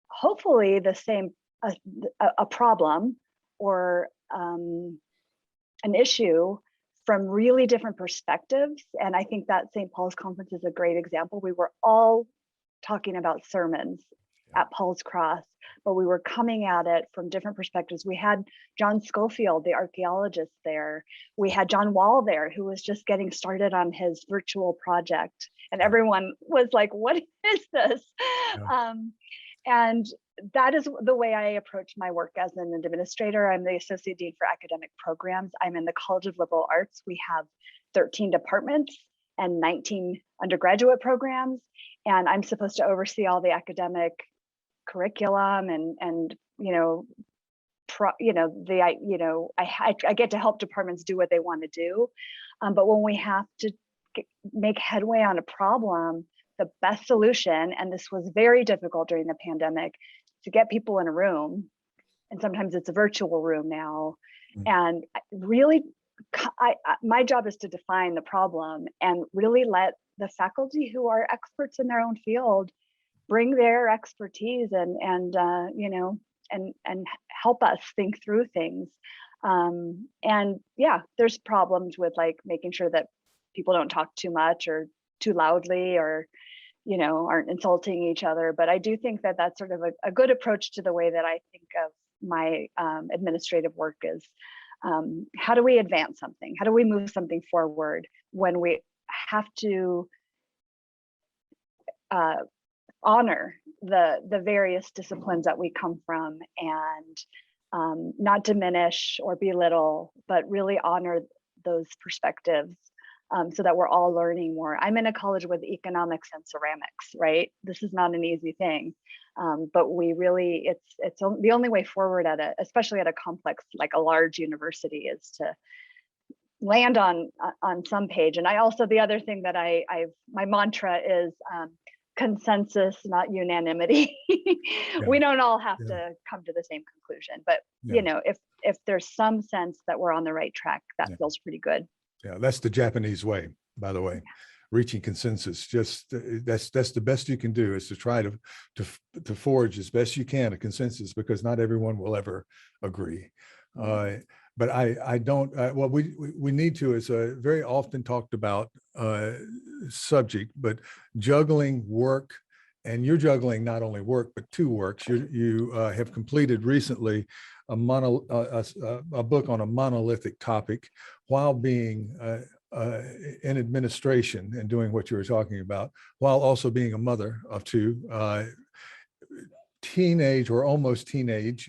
hopefully the same, a problem or an issue from really different perspectives. And I think that St. Paul's Conference is a great example. We were all talking about sermons at Paul's Cross, but we were coming at it from different perspectives. We had John Schofield, the archaeologist, there. We had John Wall there, who was just getting started on his virtual project. And everyone was like, what is this? Yeah. And that is the way I approach my work as an administrator. I'm the Associate Dean for Academic Programs. I'm in the College of Liberal Arts. We have 13 departments and 19 undergraduate programs. And I'm supposed to oversee all the academic curriculum and I get to help departments do what they want to do. But when we have to make headway on a problem, the best solution, and this was very difficult during the pandemic, to get people in a room, and sometimes it's a virtual room now, and really my job is to define the problem and really let the faculty who are experts in their own field bring their expertise and help us think through things. And yeah, there's problems with like making sure that people don't talk too much or too loudly or, aren't insulting each other. But I do think that that's sort of a good approach to the way that I think of my administrative work is, how do we advance something? How do we move something forward when we have to honor the various disciplines that we come from and not diminish or belittle, but really honor those perspectives so that we're all learning more. I'm in a college with economics and ceramics, right? This is not an easy thing, but we really, it's the only way forward especially at a complex, like a large university, is to land on some page. And I also, the other thing that my mantra is consensus, not unanimity. We don't all have to come to the same conclusion, but if there's some sense that we're on the right track, that feels pretty good. Yeah, that's the Japanese way, by the way. Reaching consensus, just that's the best you can do, is to try to forge as best you can a consensus, because not everyone will ever agree. But I don't, what we need to, is a very often talked about subject, but juggling work. And you're juggling not only work, but two works. You have completed recently a book on a monolithic topic while being in administration and doing what you were talking about, while also being a mother of two teenage or almost teenage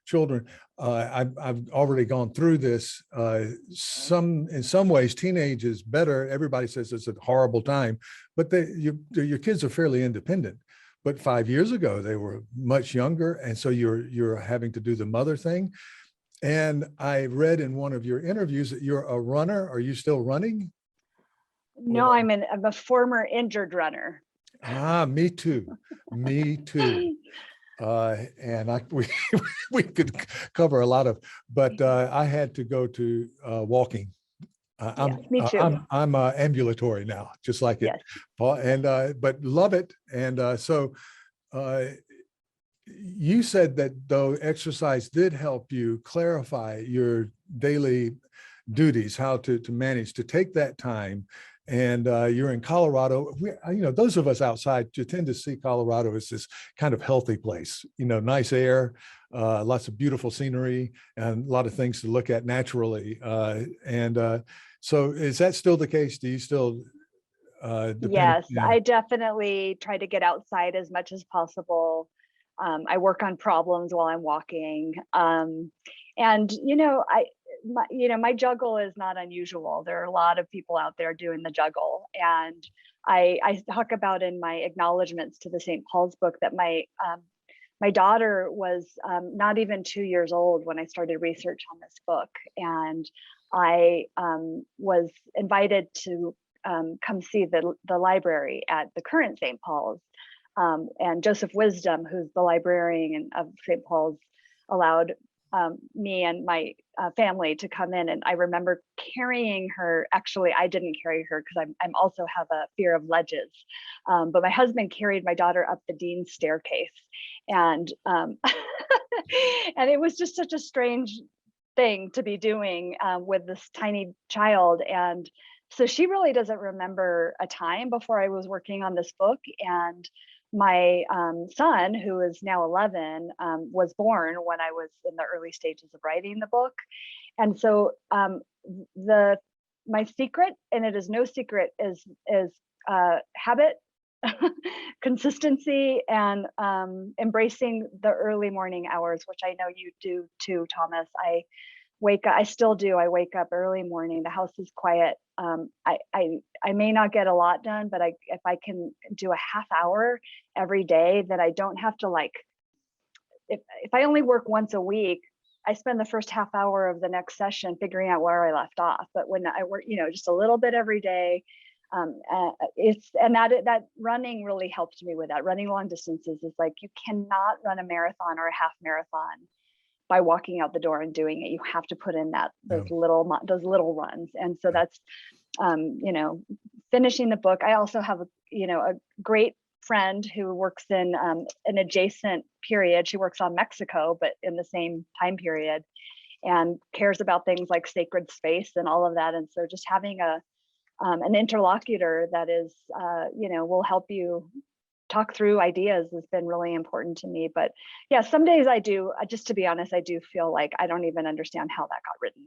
children. I've already gone through this. In some ways, teenage is better. Everybody says it's a horrible time, but your kids are fairly independent. But 5 years ago, they were much younger, and so you're having to do the mother thing. And I read in one of your interviews that you're a runner. Are you still running? No, I'm a former injured runner. Me too. Me too. And we could cover a lot of, but I had to go to walking. Me too. I'm ambulatory now, just like it, Paul, and but love it. And so you said that though exercise did help you clarify your daily duties, how to manage to take that time. And you're in Colorado. Those of us outside tend to see Colorado as this kind of healthy place, nice air, lots of beautiful scenery, and a lot of things to look at naturally. So is that still the case? Do you still Yes, I definitely try to get outside as much as possible. I work on problems while I'm walking. My juggle is not unusual. There are a lot of people out there doing the juggle. And I talk about in my acknowledgments to the St. Paul's book that my daughter was not even 2 years old when I started research on this book. And I was invited to come see the library at the current St. Paul's. And Joseph Wisdom, who's the librarian of St. Paul's, allowed me and my family to come in. And I remember carrying her. Actually, I didn't carry her because I'm also have a fear of ledges. But my husband carried my daughter up the dean's staircase. And and it was just such a strange thing to be doing with this tiny child. And so she really doesn't remember a time before I was working on this book. And my son, who is now 11, was born when I was in the early stages of writing the book. And so my secret, and it is no secret, is habit, consistency, and embracing the early morning hours, which I know you do too, Thomas. I still do. I wake up early morning. The house is quiet. I may not get a lot done, but if I can do a half hour every day, that I don't have to if I only work once a week, I spend the first half hour of the next session figuring out where I left off. But when I work, just a little bit every day, that running really helped me with that. Running long distances is like, you cannot run a marathon or a half marathon by walking out the door and doing it. You have to put in those little runs. And so that's, finishing the book. I also have a great friend who works in an adjacent period. She works on Mexico, but in the same time period, and cares about things like sacred space and all of that. And so just having an interlocutor that is, will help you talk through ideas has been really important to me. But yeah, some days just to be honest, I do feel like I don't even understand how that got written.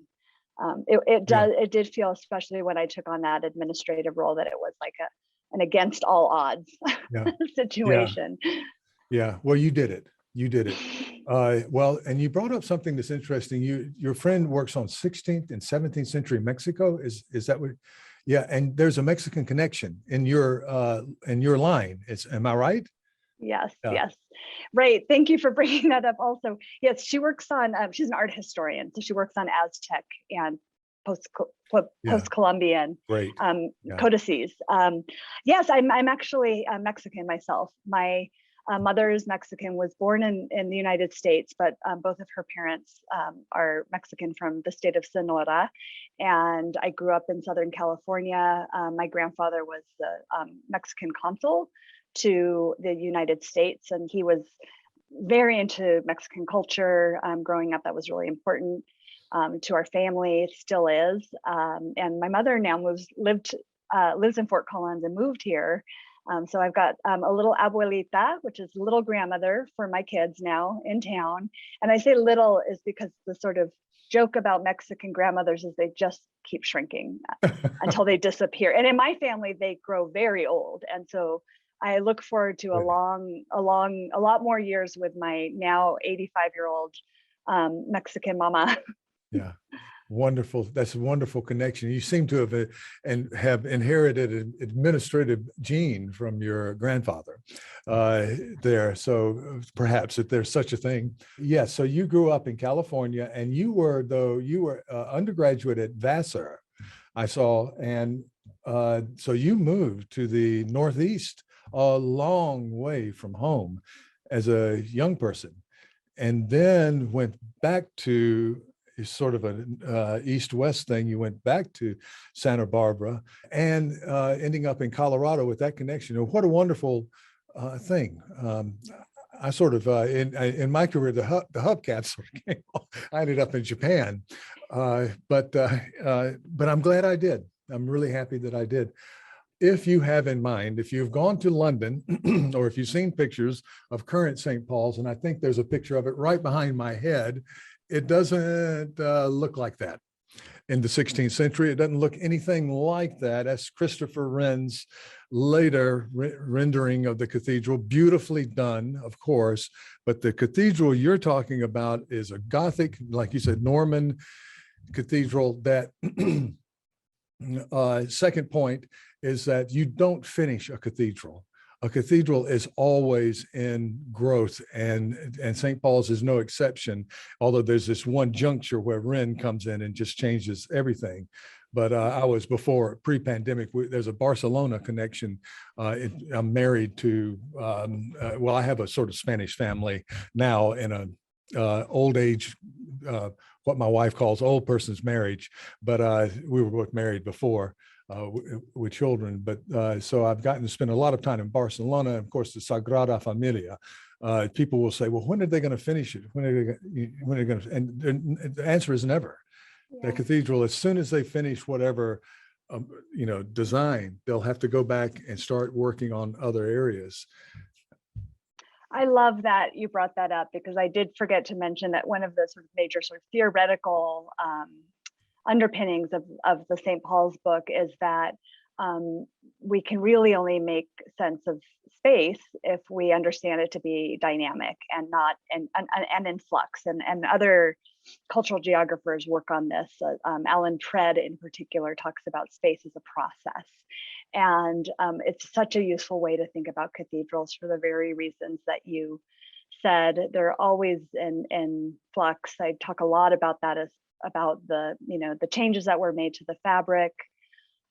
It did feel, especially when I took on that administrative role, that it was like an against all odds situation. Yeah. Well, you did it. Well, and you brought up something that's interesting. Your friend works on 16th and 17th century Mexico. Is that what? Yeah, and there's a Mexican connection in your line. Am I right? Yes. Right. Thank you for bringing that up also. Yes, she works on, she's an art historian. So she works on Aztec and post-Columbian codices. Yes, I'm actually Mexican myself. My mother is Mexican, was born in the United States, but both of her parents are Mexican from the state of Sonora. And I grew up in Southern California. My grandfather was the Mexican consul to the United States, and he was very into Mexican culture. Growing up, that was really important to our family. It still is. And my mother now lives in Fort Collins and moved here. So I've got a little abuelita, which is little grandmother for my kids now in town. And I say little is because the sort of joke about Mexican grandmothers is they just keep shrinking until they disappear. And in my family, they grow very old. And so I look forward to a lot more years with my now 85-year-old Mexican mama. Yeah. Wonderful. That's a wonderful connection. You seem to have inherited an administrative gene from your grandfather there. So perhaps if there's such a thing. Yes. So you grew up in California, and you were undergraduate at Vassar, I saw. And so you moved to the Northeast a long way from home as a young person, and then went back to sort of an east-west thing. You went back to Santa Barbara and ending up in Colorado with that connection. What a wonderful thing. I sort of, in my career, the hubcaps sort of came off. I ended up in Japan, but I'm glad I did. I'm really happy that I did. If you have in mind, if you've gone to London or if you've seen pictures of current St. Paul's, and I think there's a picture of it right behind my head, it doesn't look like that. In the 16th century, it doesn't look anything like that. That's Christopher Wren's later rendering of the cathedral, beautifully done, of course, but the cathedral you're talking about is a Gothic, like you said, Norman cathedral. That second point is that you don't finish a cathedral. A cathedral is always in growth, and St. Paul's is no exception, although there's this one juncture where Wren comes in and just changes everything. But I was pre-pandemic, there's a Barcelona connection. I'm married to, I have a sort of Spanish family now in a old age, what my wife calls old person's marriage, but we were both married before. With children, but so I've gotten to spend a lot of time in Barcelona. Of course, the Sagrada Familia. People will say, "Well, when are they going to finish it? When are they going to?" And the answer is never. Yeah. The cathedral, as soon as they finish whatever, design, they'll have to go back and start working on other areas. I love that you brought that up, because I did forget to mention that one of the sort of major sort of theoretical underpinnings of the St. Paul's book is that we can really only make sense of space if we understand it to be dynamic and not and in flux. And other cultural geographers work on this. Alan Tread in particular talks about space as a process. And it's such a useful way to think about cathedrals for the very reasons that you said. They're always in flux. I talk a lot about that about the changes that were made to the fabric,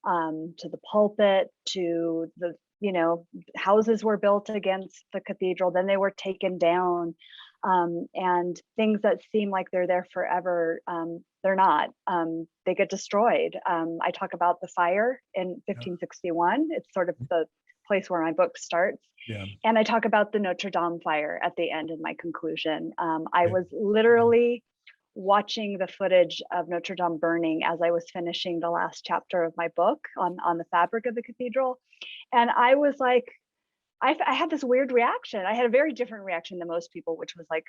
to the pulpit, to the houses were built against the cathedral, then they were taken down. And things that seem like they're there forever, they're not. They get destroyed. I talk about the fire in 1561. It's sort of the place where my book starts. Yeah. And I talk about the Notre Dame fire at the end in my conclusion. I was literally watching the footage of Notre Dame burning as I was finishing the last chapter of my book on the fabric of the cathedral. And I was like, I had this weird reaction. I had a very different reaction than most people, which was like,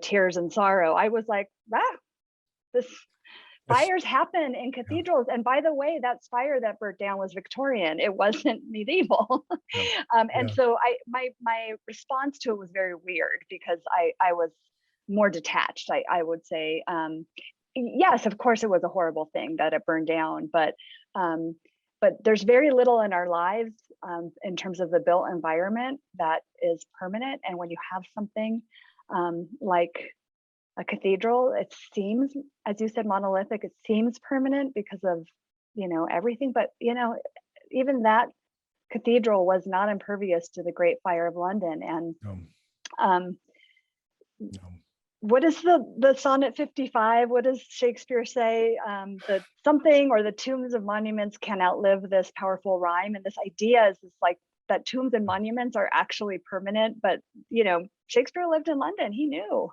tears and sorrow. I was like, this fires happen in cathedrals. And by the way, that spire that burnt down was Victorian. It wasn't medieval. And so my response to it was very weird because I was more detached, I would say. Yes, of course, it was a horrible thing that it burned down, but there's very little in our lives in terms of the built environment that is permanent. And when you have something like a cathedral, it seems, as you said, monolithic, it seems permanent because of, everything. But, even that cathedral was not impervious to the Great Fire of London. And what is the sonnet 55? What does Shakespeare say? The something or the tombs of monuments can outlive this powerful rhyme. And this idea is like that tombs and monuments are actually permanent. But, Shakespeare lived in London. He knew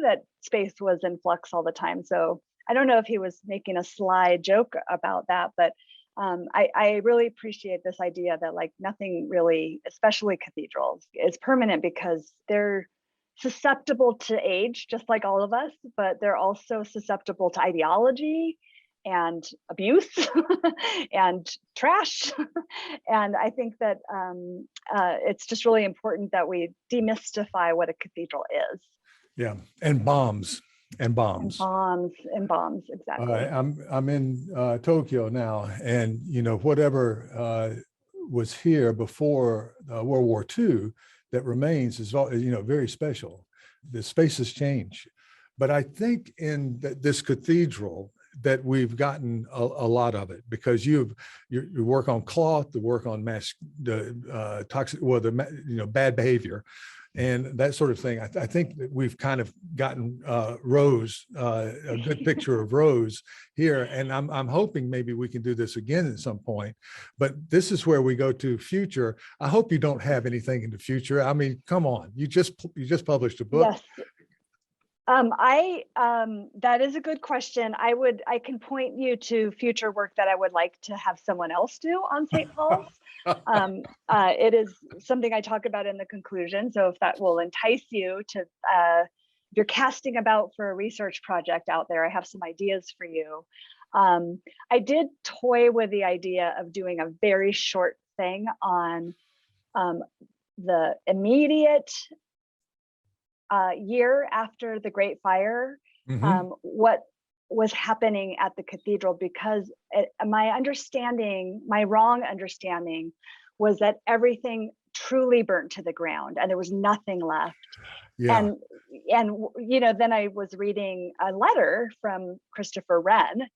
that space was in flux all the time. So I don't know if he was making a sly joke about that, but I really appreciate this idea that like nothing really, especially cathedrals, is permanent because they're susceptible to age, just like all of us, but they're also susceptible to ideology and abuse and trash. And I think that it's just really important that we demystify what a cathedral is. Yeah, and bombs. And bombs, exactly. I'm in Tokyo now, and whatever was here before World War II that remains is very special. The spaces change, but I think in this cathedral that we've gotten a lot of it because you work on cloth, the work on toxic, bad behavior. And that sort of thing. I think that we've kind of gotten Roze, a good picture of Roze here. And I'm hoping maybe we can do this again at some point. But this is where we go to future. I hope you don't have anything in the future. I mean, come on, you just published a book. Yes. That is a good question. I can point you to future work that I would like to have someone else do on St. Paul's. It is something I talk about in the conclusion. So if that will entice you to, if you're casting about for a research project out there, I have some ideas for you. I did toy with the idea of doing a very short thing on the immediate year after the Great Fire, what was happening at the cathedral, because my wrong understanding was that everything truly burnt to the ground and there was nothing left. Yeah. And then I was reading a letter from Christopher Wren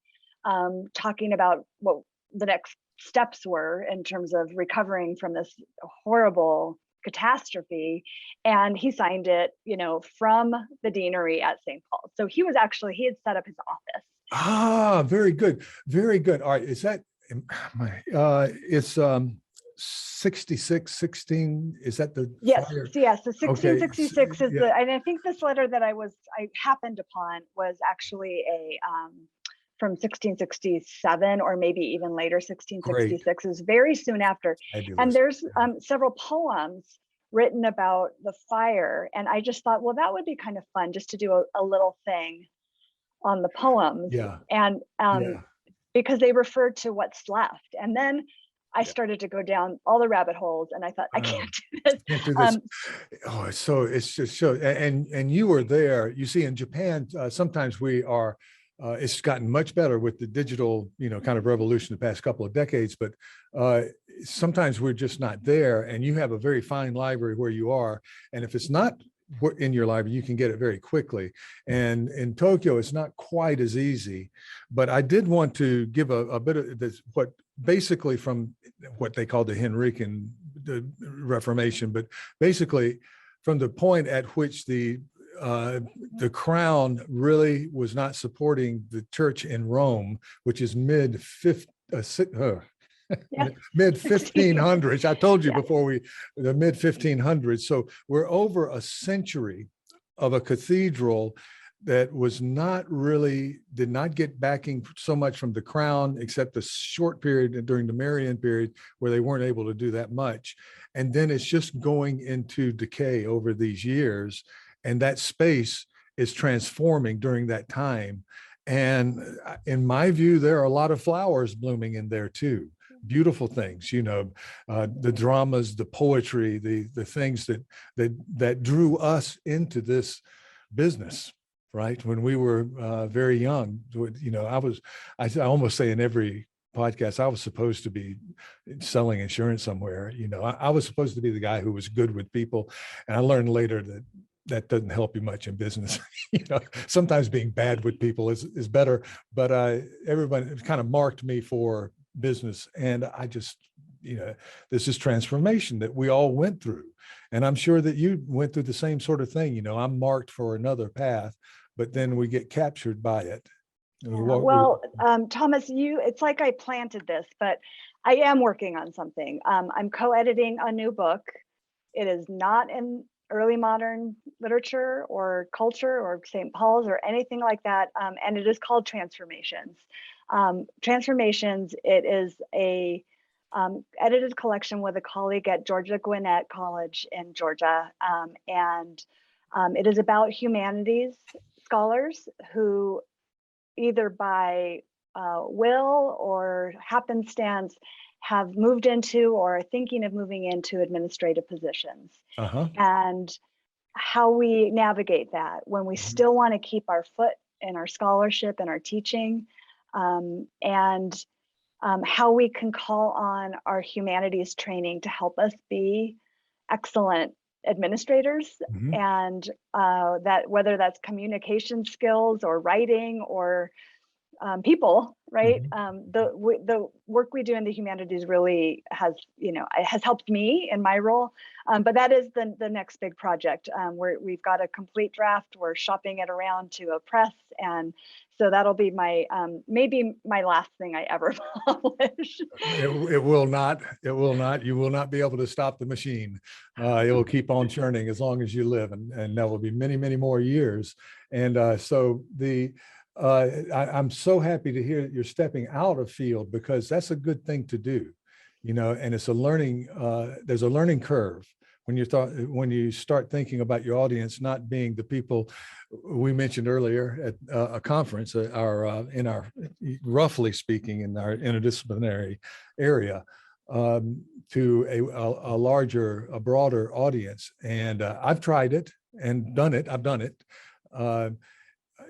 talking about what the next steps were in terms of recovering from this horrible catastrophe, and he signed it from the deanery at St. Paul's. So he had set up his office. Very good. All right, is that it's 16, is that the yes fire? Yes, the 1666 is the, and I think this letter that I happened upon was actually a from 1667 or maybe even later, 1666. Great. It was very soon after. Fabulous. And there's several poems written about the fire. And I just thought, well, that would be kind of fun just to do a little thing on the poems. Yeah. And because they referred to what's left. And then I started to go down all the rabbit holes and I thought, I can't do this. Can't do this. So it's just so, and you were there, you see in Japan, sometimes we are, it's gotten much better with the digital, kind of revolution the past couple of decades, but sometimes we're just not there. And you have a very fine library where you are. And if it's not in your library, you can get it very quickly. And in Tokyo, it's not quite as easy. But I did want to give a bit of this, what basically from what they call the Henrican Reformation, but basically from the point at which the crown really was not supporting the church in Rome, which is mid 1500s. I told you before the mid 1500s. So we're over a century of a cathedral that was not really, did not get backing so much from the crown, except a short period during the Marian period where they weren't able to do that much. And then it's just going into decay over these years. And that space is transforming during that time. And in my view, there are a lot of flowers blooming in there too. Beautiful things, the dramas, the poetry, the things that drew us into this business. Right. When we were very young, I almost say in every podcast, I was supposed to be selling insurance somewhere. I was supposed to be the guy who was good with people. And I learned later that doesn't help you much in business. Sometimes being bad with people is better, but everybody kind of marked me for business. And I just, there's this transformation that we all went through. And I'm sure that you went through the same sort of thing. I'm marked for another path, but then we get captured by it. Well, Thomas, it's like I planted this, but I am working on something. I'm co-editing a new book. It is not in early modern literature or culture or St. Paul's or anything like that. And it is called Transformations. Transformations, it is a edited collection with a colleague at Georgia Gwinnett College in Georgia. And it is about humanities scholars who either by will or happenstance have moved into or are thinking of moving into administrative positions. And how we navigate that when we still want to keep our foot in our scholarship and our teaching, and how we can call on our humanities training to help us be excellent administrators, and that whether that's communication skills or writing or people, right? The work we do in the humanities really has, it has helped me in my role, but that is the next big project. We've got a complete draft. We're shopping it around to a press, and so that'll be my maybe my last thing I ever publish. It will not. You will not be able to stop the machine. It will keep on churning as long as you live, and that will be many, many more years. And I'm so happy to hear that you're stepping out of field, because that's a good thing to do, and it's a learning, there's a learning curve when you start thinking about your audience not being the people we mentioned earlier at a conference, roughly speaking, in our interdisciplinary area, to a broader audience. And I've tried it and done it. I've done it.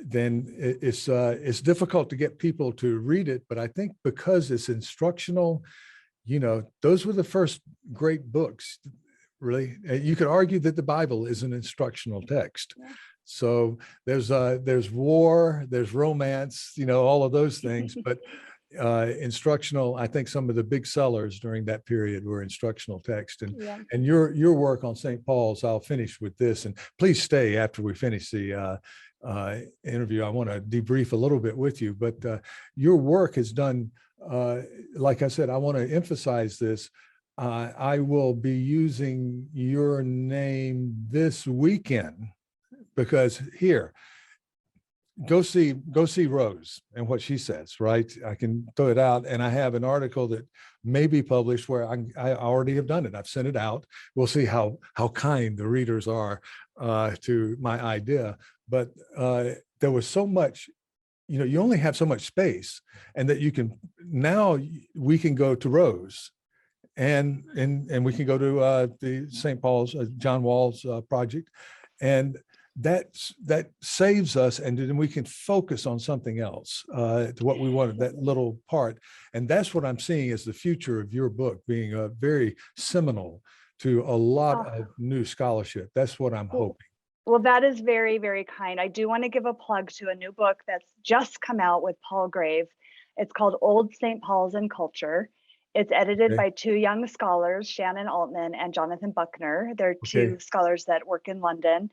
Then it's difficult to get people to read it. But I think because it's instructional, those were the first great books, really. You could argue that the Bible is an instructional text. Yeah. So there's war, there's romance, all of those things. But instructional, I think some of the big sellers during that period were instructional text. And your work on St. Paul's, I'll finish with this. And please stay after we finish the interview. I want to debrief a little bit with you, but your work has done, like I said, I want to emphasize this. I will be using your name this weekend, because here, go see Roze and what she says, right? I can throw it out, and I have an article that may be published where I already have done it. I've sent it out. We'll see how kind the readers are to my idea. But there was so much, you only have so much space, and that now we can go to Roze, and we can go to the St. Paul's, John Wall's project, and that saves us, and then we can focus on something else, to what we wanted, that little part. And that's what I'm seeing as the future of your book, being very seminal to a lot of new scholarship. That's what I'm hoping. Well, that is very, very kind. I do want to give a plug to a new book that's just come out with Paul Grave. It's called Old St. Paul's and Culture. It's edited Okay. by two young scholars, Shannon Altman and Jonathan Buckner. They're two Okay. scholars that work in London.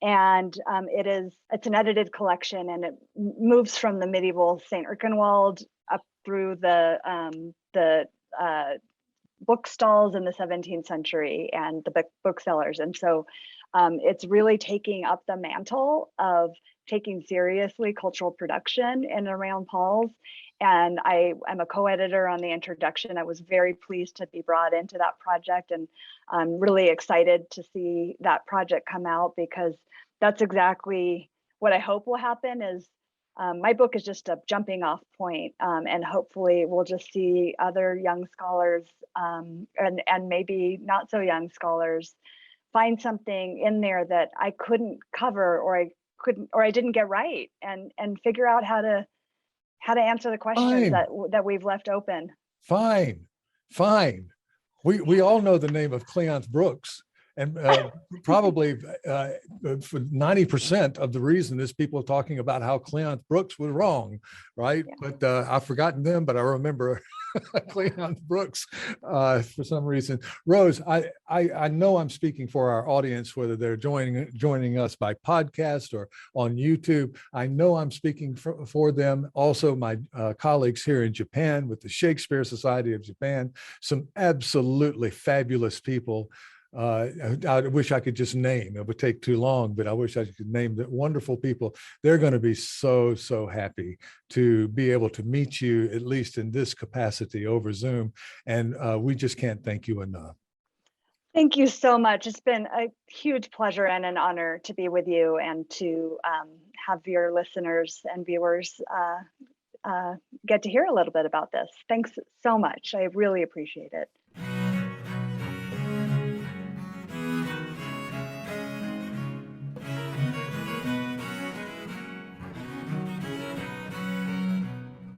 And it's an edited collection, and it moves from the medieval St. Erkenwald up through the book stalls in the 17th century and the booksellers. And so it's really taking up the mantle of taking seriously cultural production in and around Pauls. And I am a co-editor on the introduction. I was very pleased to be brought into that project, and I'm really excited to see that project come out, because that's exactly what I hope will happen. Is my book is just a jumping off point, and hopefully we'll just see other young scholars and maybe not so young scholars find something in there that I couldn't cover, or I didn't get right, and figure out how to answer the questions Fine. that we've left open. Fine. Fine. We all know the name of Cleance Brooks, and probably for 90% of the reason is people talking about how Cleance Brooks was wrong, right? Yeah. But I've forgotten them, but I remember Cleance Brooks for some reason. Roze, I know I'm speaking for our audience, whether they're joining us by podcast or on YouTube. I know I'm speaking for them. Also, my colleagues here in Japan with the Shakespeare Society of Japan, some absolutely fabulous people. I wish I could just name. It would take too long, but I wish I could name the wonderful people. They're going to be so happy to be able to meet you, at least in this capacity, over Zoom. And we just can't thank you enough. Thank you so much. It's been a huge pleasure and an honor to be with you, and to have your listeners and viewers get to hear a little bit about this. Thanks so much. I really appreciate it.